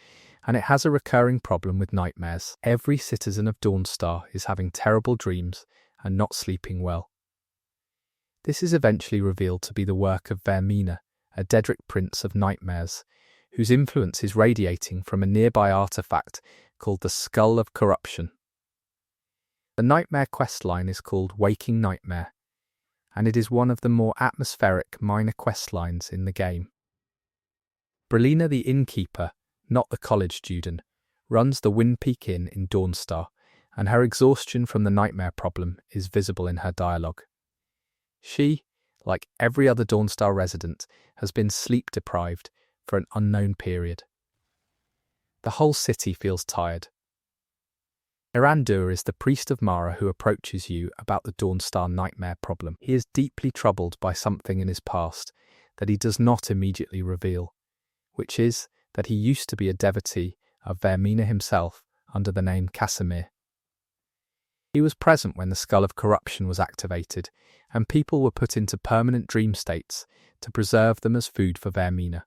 and it has a recurring problem with nightmares. Every citizen of Dawnstar is having terrible dreams and not sleeping well. This is eventually revealed to be the work of Vermina, a Daedric prince of nightmares, whose influence is radiating from a nearby artifact called the Skull of Corruption. The Nightmare questline is called Waking Nightmare, and it is one of the more atmospheric minor questlines in the game. Brelina the innkeeper, not the college student, runs the Windpeak Inn in Dawnstar, and her exhaustion from the nightmare problem is visible in her dialogue. She, like every other Dawnstar resident, has been sleep-deprived for an unknown period. The whole city feels tired. Erandur is the priest of Mara who approaches you about the Dawnstar nightmare problem. He is deeply troubled by something in his past that he does not immediately reveal, which is that he used to be a devotee of Vermina himself under the name Casimir. He was present when the Skull of Corruption was activated, and people were put into permanent dream states to preserve them as food for Vermina.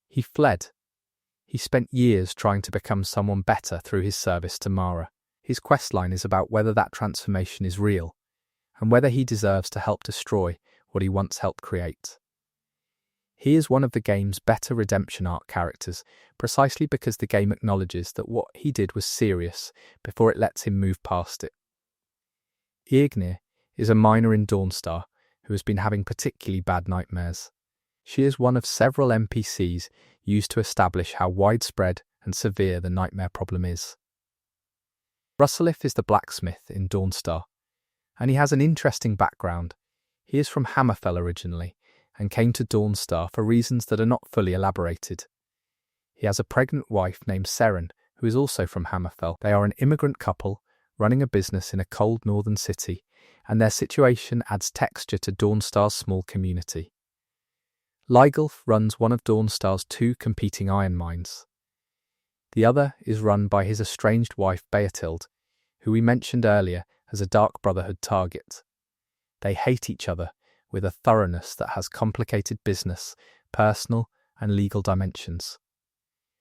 He fled. He spent years trying to become someone better through his service to Mara. His questline is about whether that transformation is real, and whether he deserves to help destroy what he once helped create. He is one of the game's better redemption arc characters, precisely because the game acknowledges that what he did was serious before it lets him move past it. Eirgnir is a miner in Dawnstar who has been having particularly bad nightmares. She is one of several NPCs used to establish how widespread and severe the nightmare problem is. Russelif is the blacksmith in Dawnstar, and he has an interesting background. He is from Hammerfell originally, and came to Dawnstar for reasons that are not fully elaborated. He has a pregnant wife named Serana, who is also from Hammerfell. They are an immigrant couple running a business in a cold northern city, and their situation adds texture to Dawnstar's small community. Leigulf runs one of Dawnstar's 2 competing iron mines. The other is run by his estranged wife Beatild, who we mentioned earlier as a Dark Brotherhood target. They hate each other with a thoroughness that has complicated business, personal, and legal dimensions.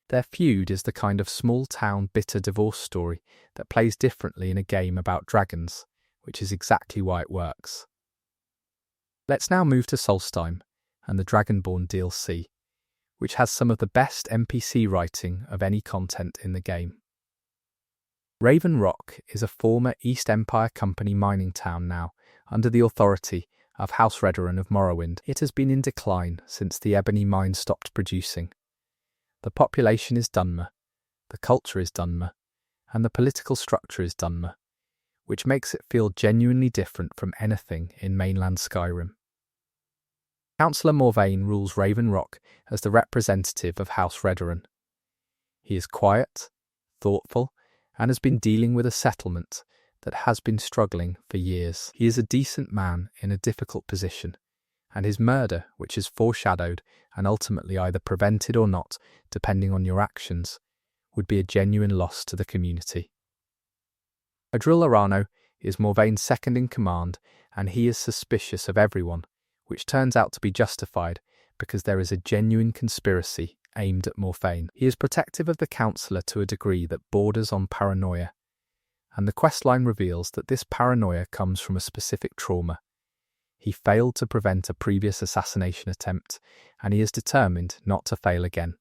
Their feud is the kind of small-town bitter divorce story that plays differently in a game about dragons, which is exactly why it works. Let's now move to Solstheim and the Dragonborn DLC, which has some of the best NPC writing of any content in the game. Raven Rock is a former East Empire Company mining town now, under the authority of House Redoran of Morrowind. It has been in decline since the ebony mine stopped producing. The population is Dunmer, the culture is Dunmer, and the political structure is Dunmer, which makes it feel genuinely different from anything in mainland Skyrim. Councillor Morvayn rules Raven Rock as the representative of House Redoran. He is quiet, thoughtful, and has been dealing with a settlement that has been struggling for years. He is a decent man in a difficult position, and his murder, which is foreshadowed and ultimately either prevented or not, depending on your actions, would be a genuine loss to the community. Adril Arano is Morvayn's second in command, and he is suspicious of everyone, which turns out to be justified because there is a genuine conspiracy aimed at Morvayn. He is protective of the councillor to a degree that borders on paranoia, and the questline reveals that this paranoia comes from a specific trauma. He failed to prevent a previous assassination attempt, and he is determined not to fail again.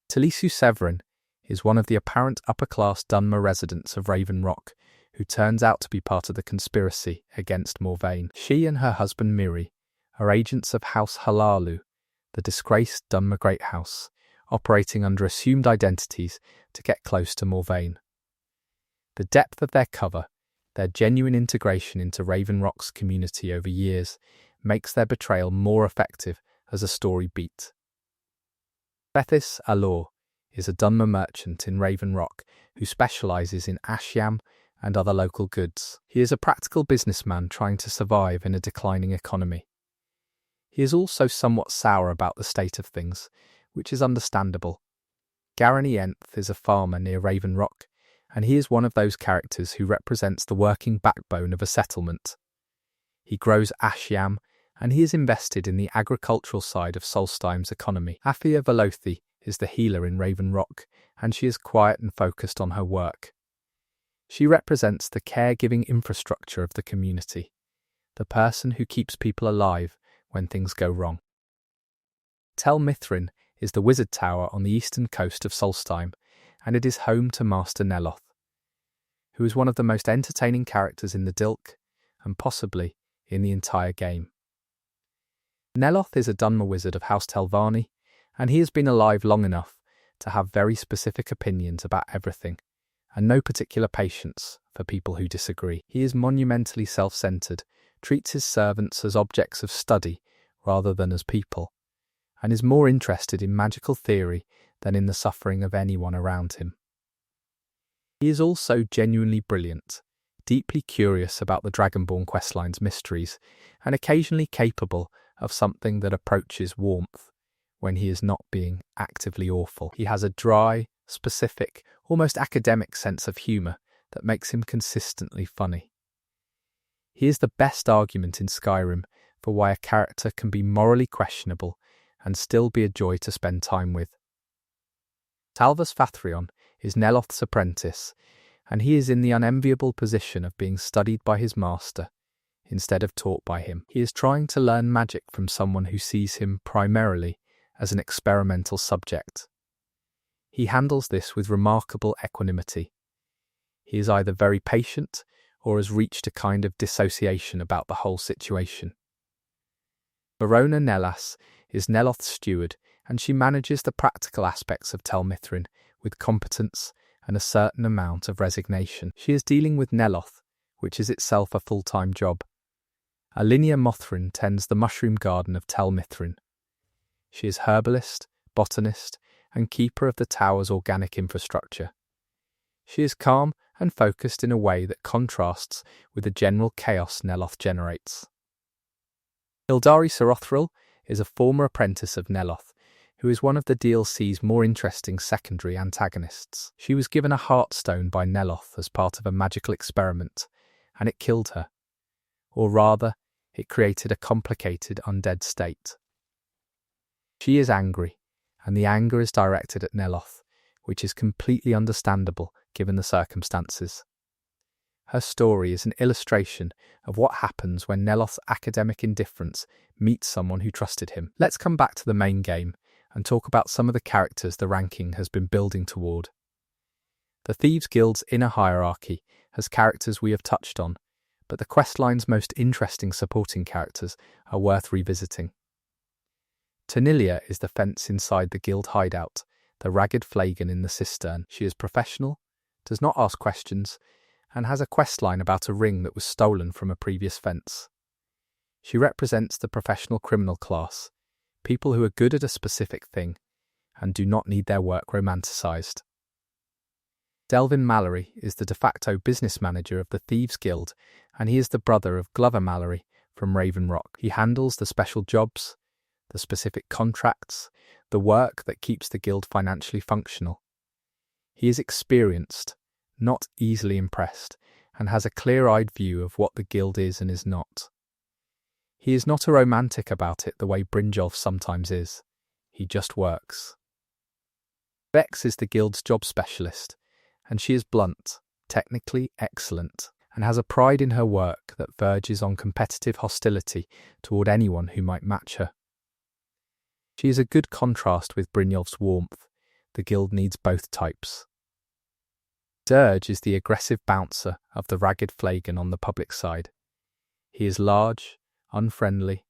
Talisu Severin is one of the apparent upper-class Dunmer residents of Raven Rock, who turns out to be part of the conspiracy against Morvayn. She and her husband Miri are agents of House Halalu, the disgraced Dunmer Great House, operating under assumed identities to get close to Morvayn. The depth of their cover, their genuine integration into Raven Rock's community over years, makes their betrayal more effective as a story beat. Bethis Alor is a Dunmer merchant in Raven Rock who specialises in ashyam and other local goods. He is a practical businessman trying to survive in a declining economy. He is also somewhat sour about the state of things, which is understandable. Garany Enth is a farmer near Raven Rock, and he is one of those characters who represents the working backbone of a settlement. He grows ashyam, and he is invested in the agricultural side of Solstheim's economy. Afia Velothi is the healer in Raven Rock, and she is quiet and focused on her work. She represents the caregiving infrastructure of the community. the person who keeps people alive when things go wrong. Tel Mithrin is the wizard tower on the eastern coast of Solstheim, and it is home to Master Neloth, who is one of the most entertaining characters in the Dilk, and possibly in the entire game. Neloth is a Dunmer wizard of House Telvanni, and he has been alive long enough to have very specific opinions about everything, and no particular patience for people who disagree. He is monumentally self-centered, treats his servants as objects of study rather than as people, and is more interested in magical theory than in the suffering of anyone around him. He is also genuinely brilliant, deeply curious about the Dragonborn questline's mysteries, and occasionally capable of something that approaches warmth when he is not being actively awful. He has a dry, specific, almost academic sense of humour that makes him consistently funny. He is the best argument in Skyrim for why a character can be morally questionable and still be a joy to spend time with. Talvas Fathrion is Neloth's apprentice, and he is in the unenviable position of being studied by his master instead of taught by him. He is trying to learn magic from someone who sees him primarily as an experimental subject. He handles this with remarkable equanimity. He is either very patient or has reached a kind of dissociation about the whole situation. Verona Nellas is Neloth's steward, and she manages the practical aspects of Tel Mithrin with competence and a certain amount of resignation. She is dealing with Neloth, which is itself a full-time job. Alinia Mothrin tends the mushroom garden of Tel Mithrin. She is herbalist, botanist, and keeper of the tower's organic infrastructure. She is calm and focused in a way that contrasts with the general chaos Neloth generates. Ildari Sarothril is a former apprentice of Neloth, who is one of the DLC's more interesting secondary antagonists. She was given a heartstone by Neloth as part of a magical experiment, and it killed her. Or rather, it created a complicated undead state. She is angry, and the anger is directed at Neloth, which is completely understandable given the circumstances. Her story is an illustration of what happens when Neloth's academic indifference meets someone who trusted him. Let's come back to the main game and talk about some of the characters the ranking has been building toward. The Thieves Guild's inner hierarchy has characters we have touched on, but the questline's most interesting supporting characters are worth revisiting. Tanilia is the fence inside the guild hideout, the ragged flagon in the cistern. She is professional, does not ask questions, and has a questline about a ring that was stolen from a previous fence. She represents the professional criminal class, people who are good at a specific thing and do not need their work romanticised. Delvin Mallory is the de facto business manager of the Thieves Guild, and he is the brother of Glover Mallory from Raven Rock. He handles the special jobs, the specific contracts, the work that keeps the guild financially functional. He is experienced, not easily impressed, and has a clear-eyed view of what the guild is and is not. He is not a romantic about it the way Brynjolf sometimes is. He just works. Vex is the guild's job specialist, and she is blunt, technically excellent, and has a pride in her work that verges on competitive hostility toward anyone who might match her. She is a good contrast with Brynjolf's warmth. The guild needs both types. Dirge is the aggressive bouncer of the ragged flagon on the public side. He is large, unfriendly,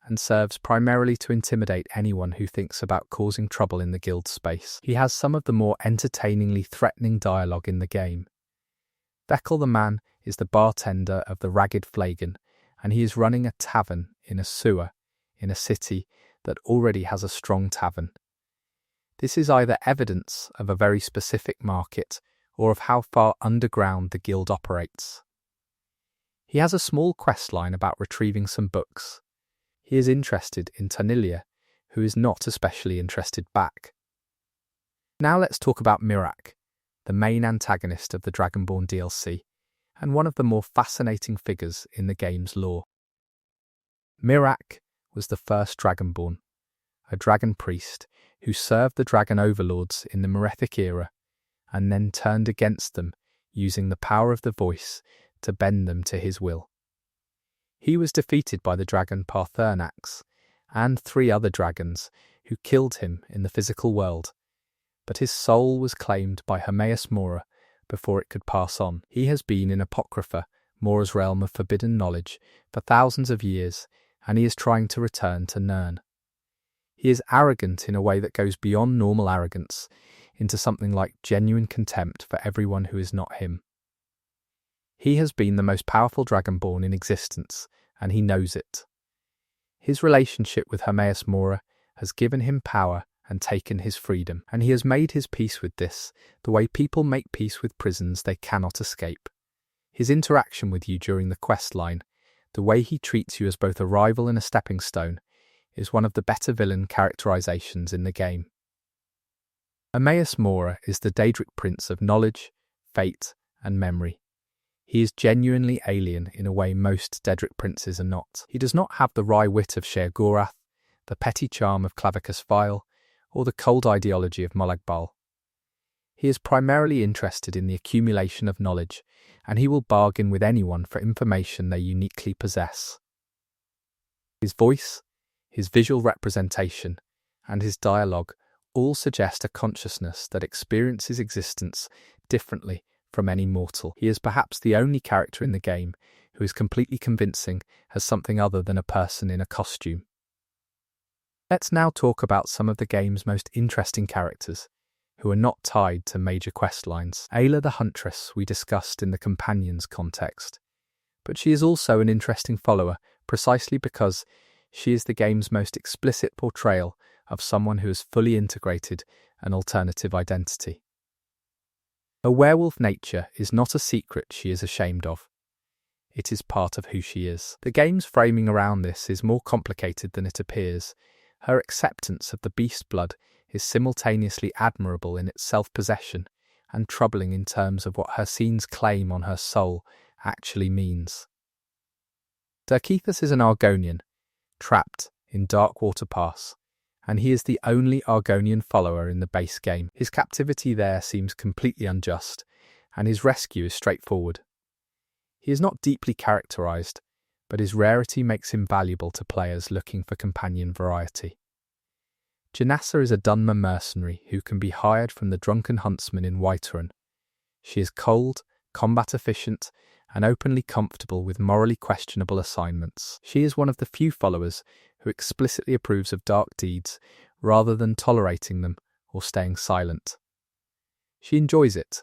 and serves primarily to intimidate anyone who thinks about causing trouble in the guild space. He has some of the more entertainingly threatening dialogue in the game. Vekkel the Man is the bartender of the ragged flagon, and he is running a tavern in a sewer in a city that already has a strong tavern. This is either evidence of a very specific market or of how far underground the guild operates. He has a small questline about retrieving some books. He is interested in Tanilia, who is not especially interested back. Now let's talk about Miraak, the main antagonist of the Dragonborn DLC, and one of the more fascinating figures in the game's lore. Miraak was the first Dragonborn, a dragon priest who served the dragon overlords in the Merethic era and then turned against them using the power of the voice to bend them to his will. He was defeated by the dragon Paarthurnax and 3 other dragons who killed him in the physical world, but his soul was claimed by Hermaeus Mora before it could pass on. He has been in Apocrypha, Mora's realm of forbidden knowledge, for thousands of years, and he is trying to return to Nirn. He is arrogant in a way that goes beyond normal arrogance into something like genuine contempt for everyone who is not him. He has been the most powerful dragonborn in existence, and he knows it. His relationship with Hermaeus Mora has given him power and taken his freedom, and he has made his peace with this, the way people make peace with prisons they cannot escape. His interaction with you during the quest line, the way he treats you as both a rival and a stepping stone, is one of the better villain characterizations in the game. Hermaeus Mora is the Daedric prince of knowledge, fate, and memory. He is genuinely alien in a way most Daedric princes are not. He does not have the wry wit of Sheer-Gorath, the petty charm of Clavicus Vile, or the cold ideology of Molagbal. He is primarily interested in the accumulation of knowledge, and he will bargain with anyone for information they uniquely possess. His voice, his visual representation, and his dialogue all suggest a consciousness that experiences existence differently from any mortal. He is perhaps the only character in the game who is completely convincing as something other than a person in a costume. Let's now talk about some of the game's most interesting characters, who are not tied to major quest lines. Ayla the Huntress we discussed in the Companions context, but she is also an interesting follower precisely because she is the game's most explicit portrayal of someone who has fully integrated an alternative identity. Her werewolf nature is not a secret she is ashamed of. It is part of who she is. The game's framing around this is more complicated than it appears. Her acceptance of the beast blood is simultaneously admirable in its self-possession and troubling in terms of what her scene's claim on her soul actually means. Dirkethus is an Argonian, trapped in Darkwater Pass, and he is the only Argonian follower in the base game. His captivity there seems completely unjust, and his rescue is straightforward. He is not deeply characterized, but his rarity makes him valuable to players looking for companion variety. Janassa is a Dunmer mercenary who can be hired from the drunken huntsman in Whiterun. She is cold, combat efficient, and openly comfortable with morally questionable assignments. She is one of the few followers who explicitly approves of dark deeds rather than tolerating them or staying silent. She enjoys it.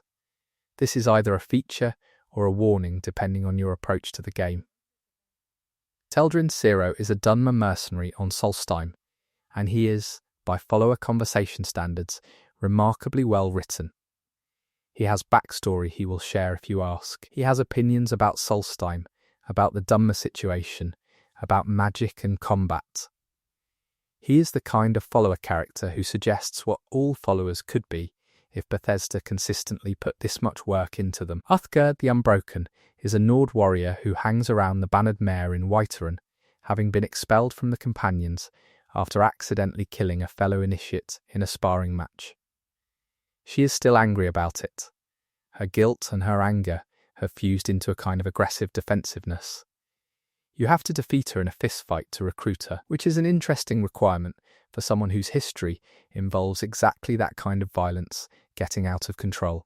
This is either a feature or a warning depending on your approach to the game. Teldrin Cero is a Dunmer mercenary on Solstheim, and he is, by follower conversation standards, remarkably well written. He has backstory he will share if you ask. He has opinions about Solstheim, about the Dunmer situation, about magic and combat. He is the kind of follower character who suggests what all followers could be if Bethesda consistently put this much work into them. Uthgerd the Unbroken is a Nord warrior who hangs around the Bannered Mare in Whiterun, having been expelled from the Companions after accidentally killing a fellow initiate in a sparring match. She is still angry about it. Her guilt and her anger have fused into a kind of aggressive defensiveness. You have to defeat her in a fistfight to recruit her, which is an interesting requirement for someone whose history involves exactly that kind of violence getting out of control.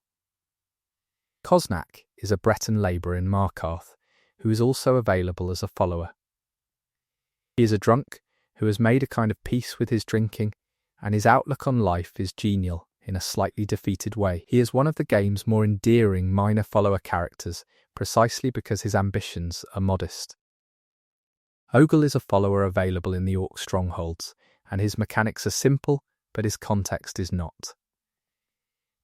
Kosnak is a Breton labourer in Markarth, who is also available as a follower. He is a drunk who has made a kind of peace with his drinking, and his outlook on life is genial in a slightly defeated way. He is one of the game's more endearing minor follower characters, precisely because his ambitions are modest. Ogle is a follower available in the Orc strongholds, and his mechanics are simple, but his context is not.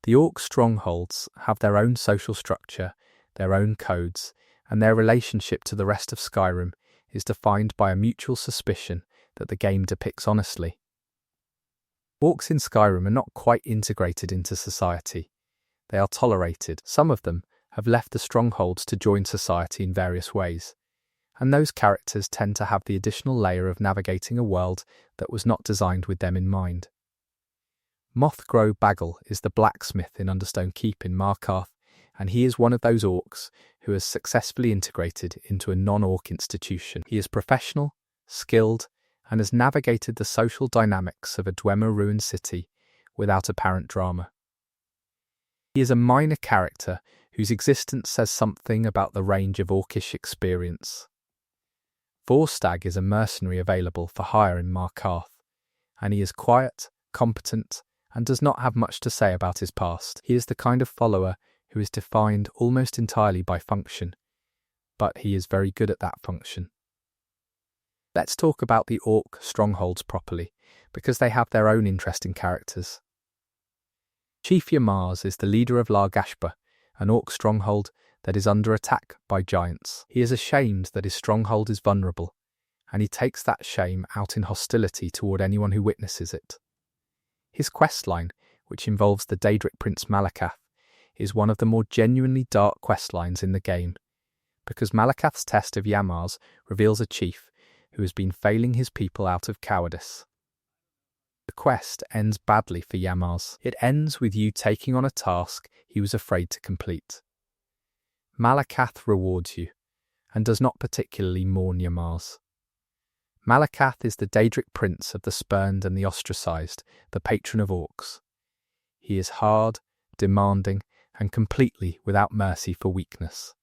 The Orc strongholds have their own social structure, their own codes, and their relationship to the rest of Skyrim is defined by a mutual suspicion that the game depicts honestly. Orcs in Skyrim are not quite integrated into society. They are tolerated. Some of them have left the strongholds to join society in various ways, and those characters tend to have the additional layer of navigating a world that was not designed with them in mind. Mothgrow Bagel is the blacksmith in Understone Keep in Markarth, and he is one of those orcs who has successfully integrated into a non-orc institution. He is professional, skilled, and has navigated the social dynamics of a Dwemer ruined city without apparent drama. He is a minor character whose existence says something about the range of orcish experience. Vorstag is a mercenary available for hire in Markarth, and he is quiet, competent, and does not have much to say about his past. He is the kind of follower who is defined almost entirely by function, but he is very good at that function. Let's talk about the orc strongholds properly, because they have their own interesting characters. Chief Yamars is the leader of Largashba, an orc stronghold that is under attack by giants. He is ashamed that his stronghold is vulnerable, and he takes that shame out in hostility toward anyone who witnesses it. His questline, which involves the Daedric Prince Malakath, is one of the more genuinely dark questlines in the game, because Malakath's test of Yamars reveals a chief who has been failing his people out of cowardice. The quest ends badly for Yamars. It ends with you taking on a task he was afraid to complete. Malakath rewards you, and does not particularly mourn Yamars. Malakath is the Daedric Prince of the spurned and the ostracized, the patron of orcs. He is hard, demanding, and completely without mercy for weakness.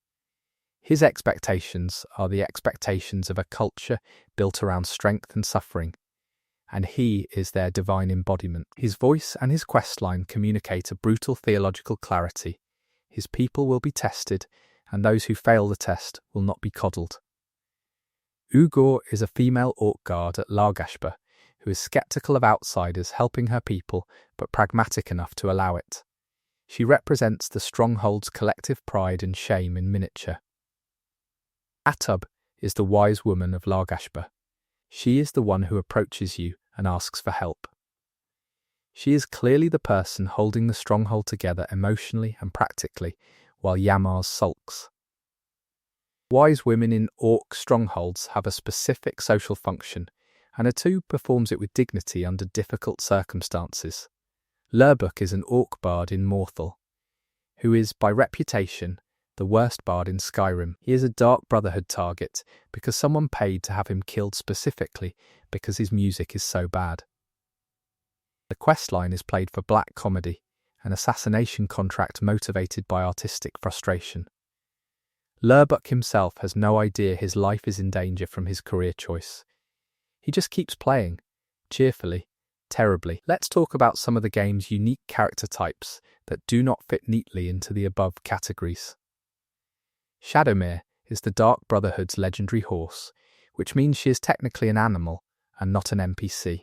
His expectations are the expectations of a culture built around strength and suffering, and he is their divine embodiment. His voice and his questline communicate a brutal theological clarity. His people will be tested, and those who fail the test will not be coddled. Ugor is a female orc guard at Largashba, who is skeptical of outsiders helping her people, but pragmatic enough to allow it. She represents the stronghold's collective pride and shame in miniature. Atub is the wise woman of Largashba. She is the one who approaches you and asks for help. She is clearly the person holding the stronghold together emotionally and practically, while Yamars sulks. Wise women in orc strongholds have a specific social function, and Atub performs it with dignity under difficult circumstances. Lurbuk is an orc bard in Morthal, who is, by reputation, the worst bard in Skyrim. He is a Dark Brotherhood target because someone paid to have him killed specifically because his music is so bad. The questline is played for black comedy, an assassination contract motivated by artistic frustration. Lurbuk himself has no idea his life is in danger from his career choice. He just keeps playing, cheerfully, terribly. Let's talk about some of the game's unique character types that do not fit neatly into the above categories. Shadowmere is the Dark Brotherhood's legendary horse, which means she is technically an animal and not an NPC.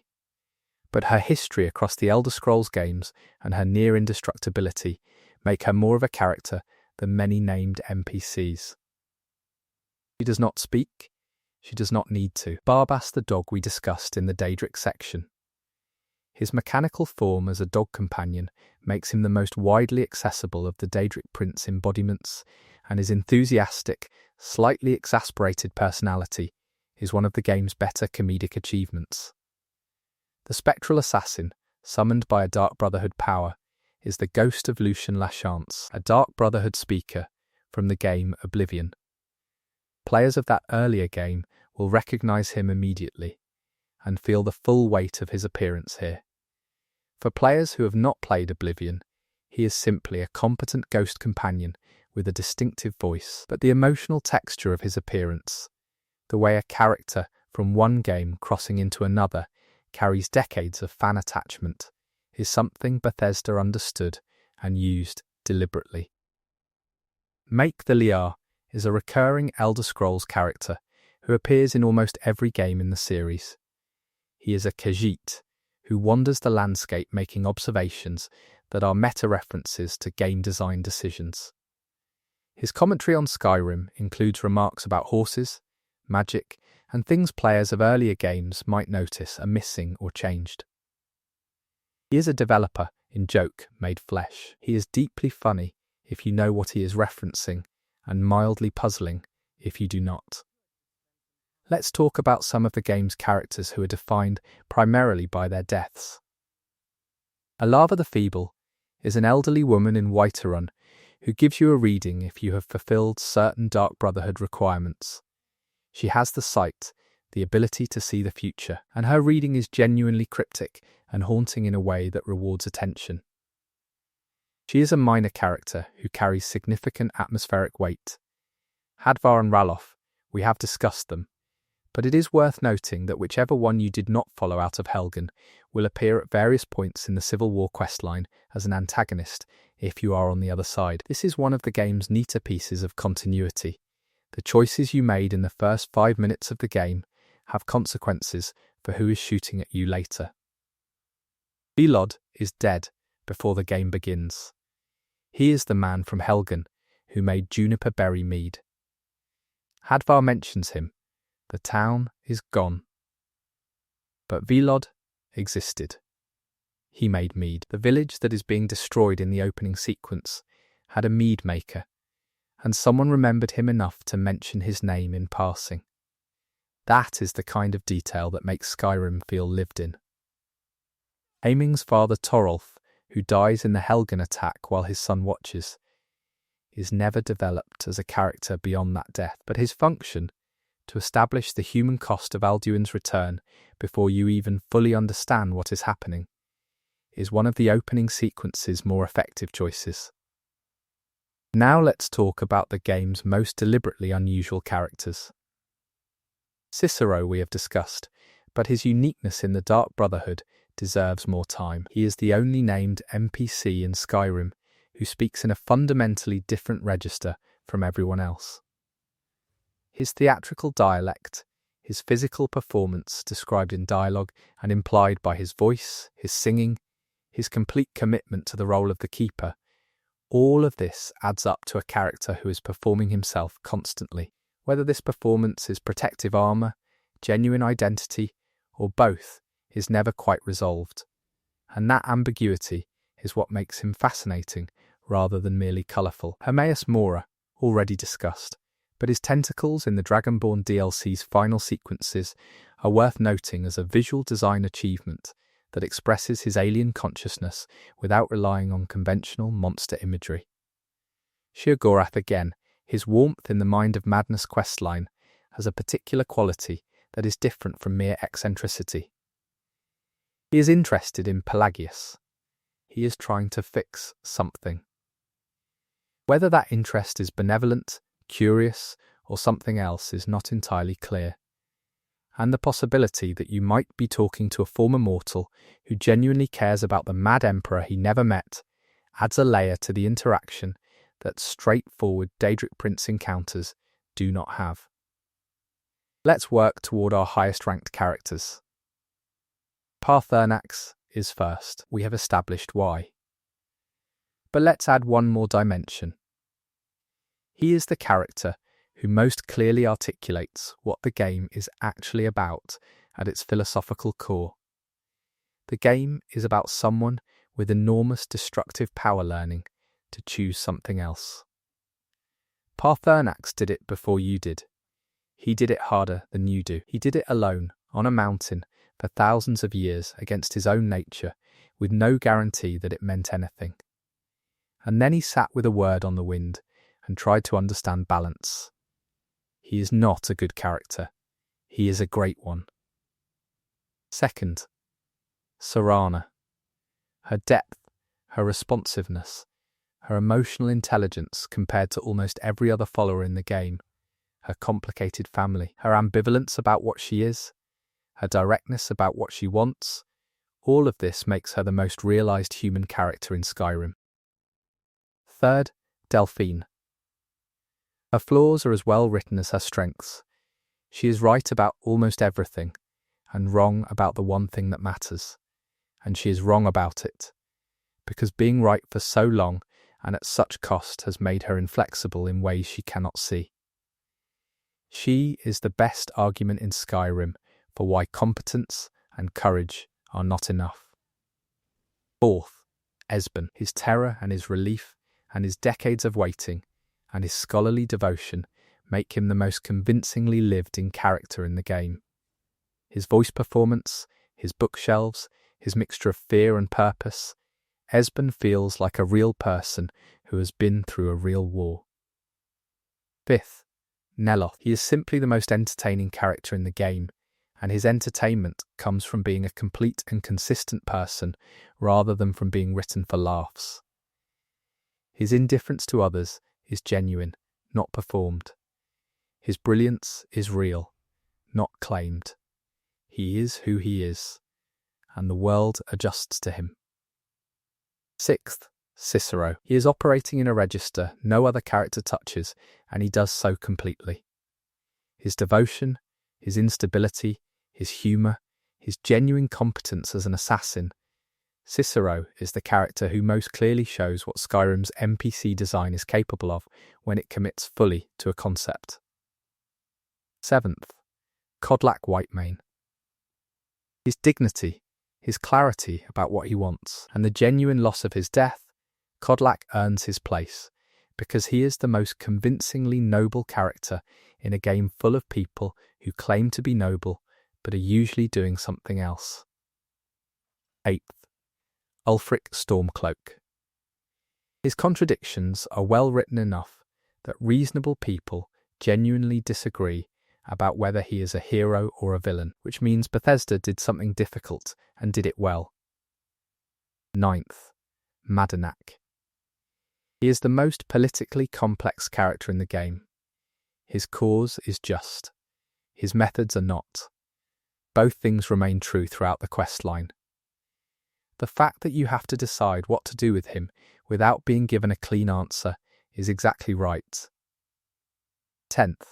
But her history across the Elder Scrolls games and her near indestructibility make her more of a character than many named NPCs. She does not speak. She does not need to. Barbas the dog we discussed in the Daedric section. His mechanical form as a dog companion makes him the most widely accessible of the Daedric Prince embodiments, and his enthusiastic, slightly exasperated personality is one of the game's better comedic achievements. The spectral assassin, summoned by a Dark Brotherhood power, is the ghost of Lucian Lachance, a Dark Brotherhood speaker from the game Oblivion. Players of that earlier game will recognize him immediately and feel the full weight of his appearance here. For players who have not played Oblivion, he is simply a competent ghost companion with a distinctive voice, but the emotional texture of his appearance, the way a character from one game crossing into another carries decades of fan attachment, is something Bethesda understood and used deliberately. Make the Liar is a recurring Elder Scrolls character who appears in almost every game in the series. He is a Khajiit who wanders the landscape making observations that are meta-references to game design decisions. His commentary on Skyrim includes remarks about horses, magic, and things players of earlier games might notice are missing or changed. He is a developer in joke made flesh. He is deeply funny if you know what he is referencing, and mildly puzzling if you do not. Let's talk about some of the game's characters who are defined primarily by their deaths. Alava the Feeble is an elderly woman in Whiterun who gives you a reading if you have fulfilled certain Dark Brotherhood requirements. She has the sight, the ability to see the future, and her reading is genuinely cryptic and haunting in a way that rewards attention. She is a minor character who carries significant atmospheric weight. Hadvar and Ralof, we have discussed them, but it is worth noting that whichever one you did not follow out of Helgen will appear at various points in the Civil War questline as an antagonist if you are on the other side. This is one of the game's neater pieces of continuity. The choices you made in the first 5 minutes of the game have consequences for who is shooting at you later. Velod is dead before the game begins. He is the man from Helgen who made Juniper Berry mead. Hadvar mentions him. The town is gone. But Velod existed. He made mead. The village that is being destroyed in the opening sequence had a mead maker, and someone remembered him enough to mention his name in passing. That is the kind of detail that makes Skyrim feel lived in. Aeming's father Torolf, who dies in the Helgen attack while his son watches, is never developed as a character beyond that death, but his function, to establish the human cost of Alduin's return before you even fully understand what is happening, is one of the opening sequence's more effective choices. Now let's talk about the game's most deliberately unusual characters. Cicero we have discussed, but his uniqueness in the Dark Brotherhood deserves more time. He is the only named NPC in Skyrim who speaks in a fundamentally different register from everyone else. His theatrical dialect, his physical performance described in dialogue and implied by his voice, his singing, his complete commitment to the role of the keeper, all of this adds up to a character who is performing himself constantly. Whether this performance is protective armor, genuine identity, or both is never quite resolved. And that ambiguity is what makes him fascinating rather than merely colourful. Hermaeus Mora, already discussed, but his tentacles in the Dragonborn DLC's final sequences are worth noting as a visual design achievement that expresses his alien consciousness without relying on conventional monster imagery. Sheogorath again, his warmth in the Mind of Madness questline has a particular quality that is different from mere eccentricity. He is interested in Pelagius. He is trying to fix something. Whether that interest is benevolent, curious, or something else is not entirely clear. And the possibility that you might be talking to a former mortal who genuinely cares about the mad emperor he never met adds a layer to the interaction that straightforward Daedric Prince encounters do not have. Let's work toward our highest ranked characters. Paarthurnax is first. We have established why. But let's add one more dimension. He is the character who most clearly articulates what the game is actually about at its philosophical core. The game is about someone with enormous destructive power learning to choose something else. Paarthurnax did it before you did. He did it harder than you do. He did it alone, on a mountain, for thousands of years against his own nature, with no guarantee that it meant anything. And then he sat with a word on the wind and tried to understand balance. He is not a good character. He is a great one. Second, Serana. Her depth, her responsiveness, her emotional intelligence compared to almost every other follower in the game, her complicated family, her ambivalence about what she is, her directness about what she wants, all of this makes her the most realised human character in Skyrim. Third, Delphine. Her flaws are as well written as her strengths. She is right about almost everything, and wrong about the one thing that matters. And she is wrong about it, because being right for so long and at such cost has made her inflexible in ways she cannot see. She is the best argument in Skyrim for why competence and courage are not enough. Fourth, Esben. His terror and his relief and his decades of waiting and his scholarly devotion make him the most convincingly lived-in character in the game. His voice performance, his bookshelves, his mixture of fear and purpose, Esben feels like a real person who has been through a real war. Fifth, Neloth. He is simply the most entertaining character in the game, and his entertainment comes from being a complete and consistent person rather than from being written for laughs. His indifference to others is genuine, not performed. His brilliance is real, not claimed. He is who he is, and the world adjusts to him. Sixth, Cicero. He is operating in a register no other character touches, and he does so completely. His devotion, his instability, his humour, his genuine competence as an assassin. Cicero is the character who most clearly shows what Skyrim's NPC design is capable of when it commits fully to a concept. Seventh, Kodlak Whitemane. His dignity, his clarity about what he wants, and the genuine loss of his death, Kodlak earns his place, because he is the most convincingly noble character in a game full of people who claim to be noble, but are usually doing something else. Eighth, Ulfric Stormcloak. His contradictions are well written enough that reasonable people genuinely disagree about whether he is a hero or a villain, which means Bethesda did something difficult and did it well. Ninth, Madonak. He is the most politically complex character in the game. His cause is just. His methods are not. Both things remain true throughout the questline. The fact that you have to decide what to do with him without being given a clean answer is exactly right. 10th,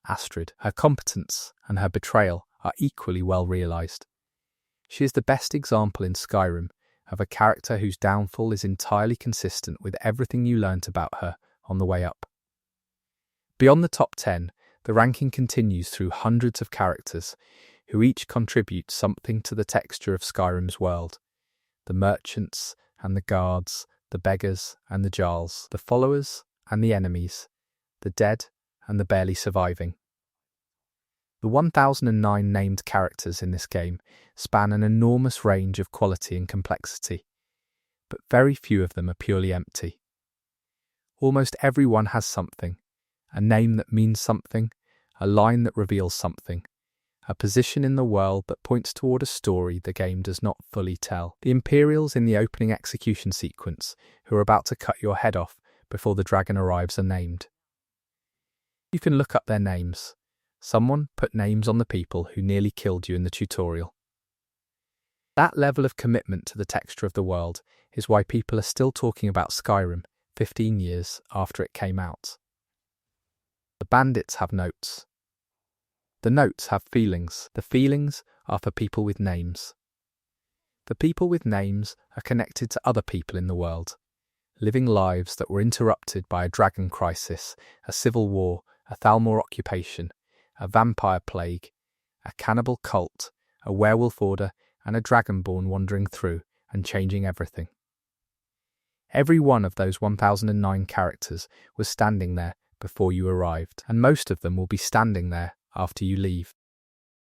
Astrid. Her competence and her betrayal are equally well realised. She is the best example in Skyrim of a character whose downfall is entirely consistent with everything you learnt about her on the way up. Beyond the top 10, the ranking continues through hundreds of characters who each contribute something to the texture of Skyrim's world. The merchants and the guards, the beggars and the jarls, the followers and the enemies, the dead and the barely surviving. The 1009 named characters in this game span an enormous range of quality and complexity, but very few of them are purely empty. Almost everyone has something, a name that means something, a line that reveals something, a position in the world that points toward a story the game does not fully tell. The Imperials in the opening execution sequence, who are about to cut your head off before the dragon arrives, are named. You can look up their names. Someone put names on the people who nearly killed you in the tutorial. That level of commitment to the texture of the world is why people are still talking about Skyrim 15 years after it came out. The bandits have notes. The notes have feelings. The feelings are for people with names. The people with names are connected to other people in the world, living lives that were interrupted by a dragon crisis, a civil war, a Thalmor occupation, a vampire plague, a cannibal cult, a werewolf order, and a dragonborn wandering through and changing everything. Every one of those 1009 characters was standing there before you arrived, and most of them will be standing there after you leave.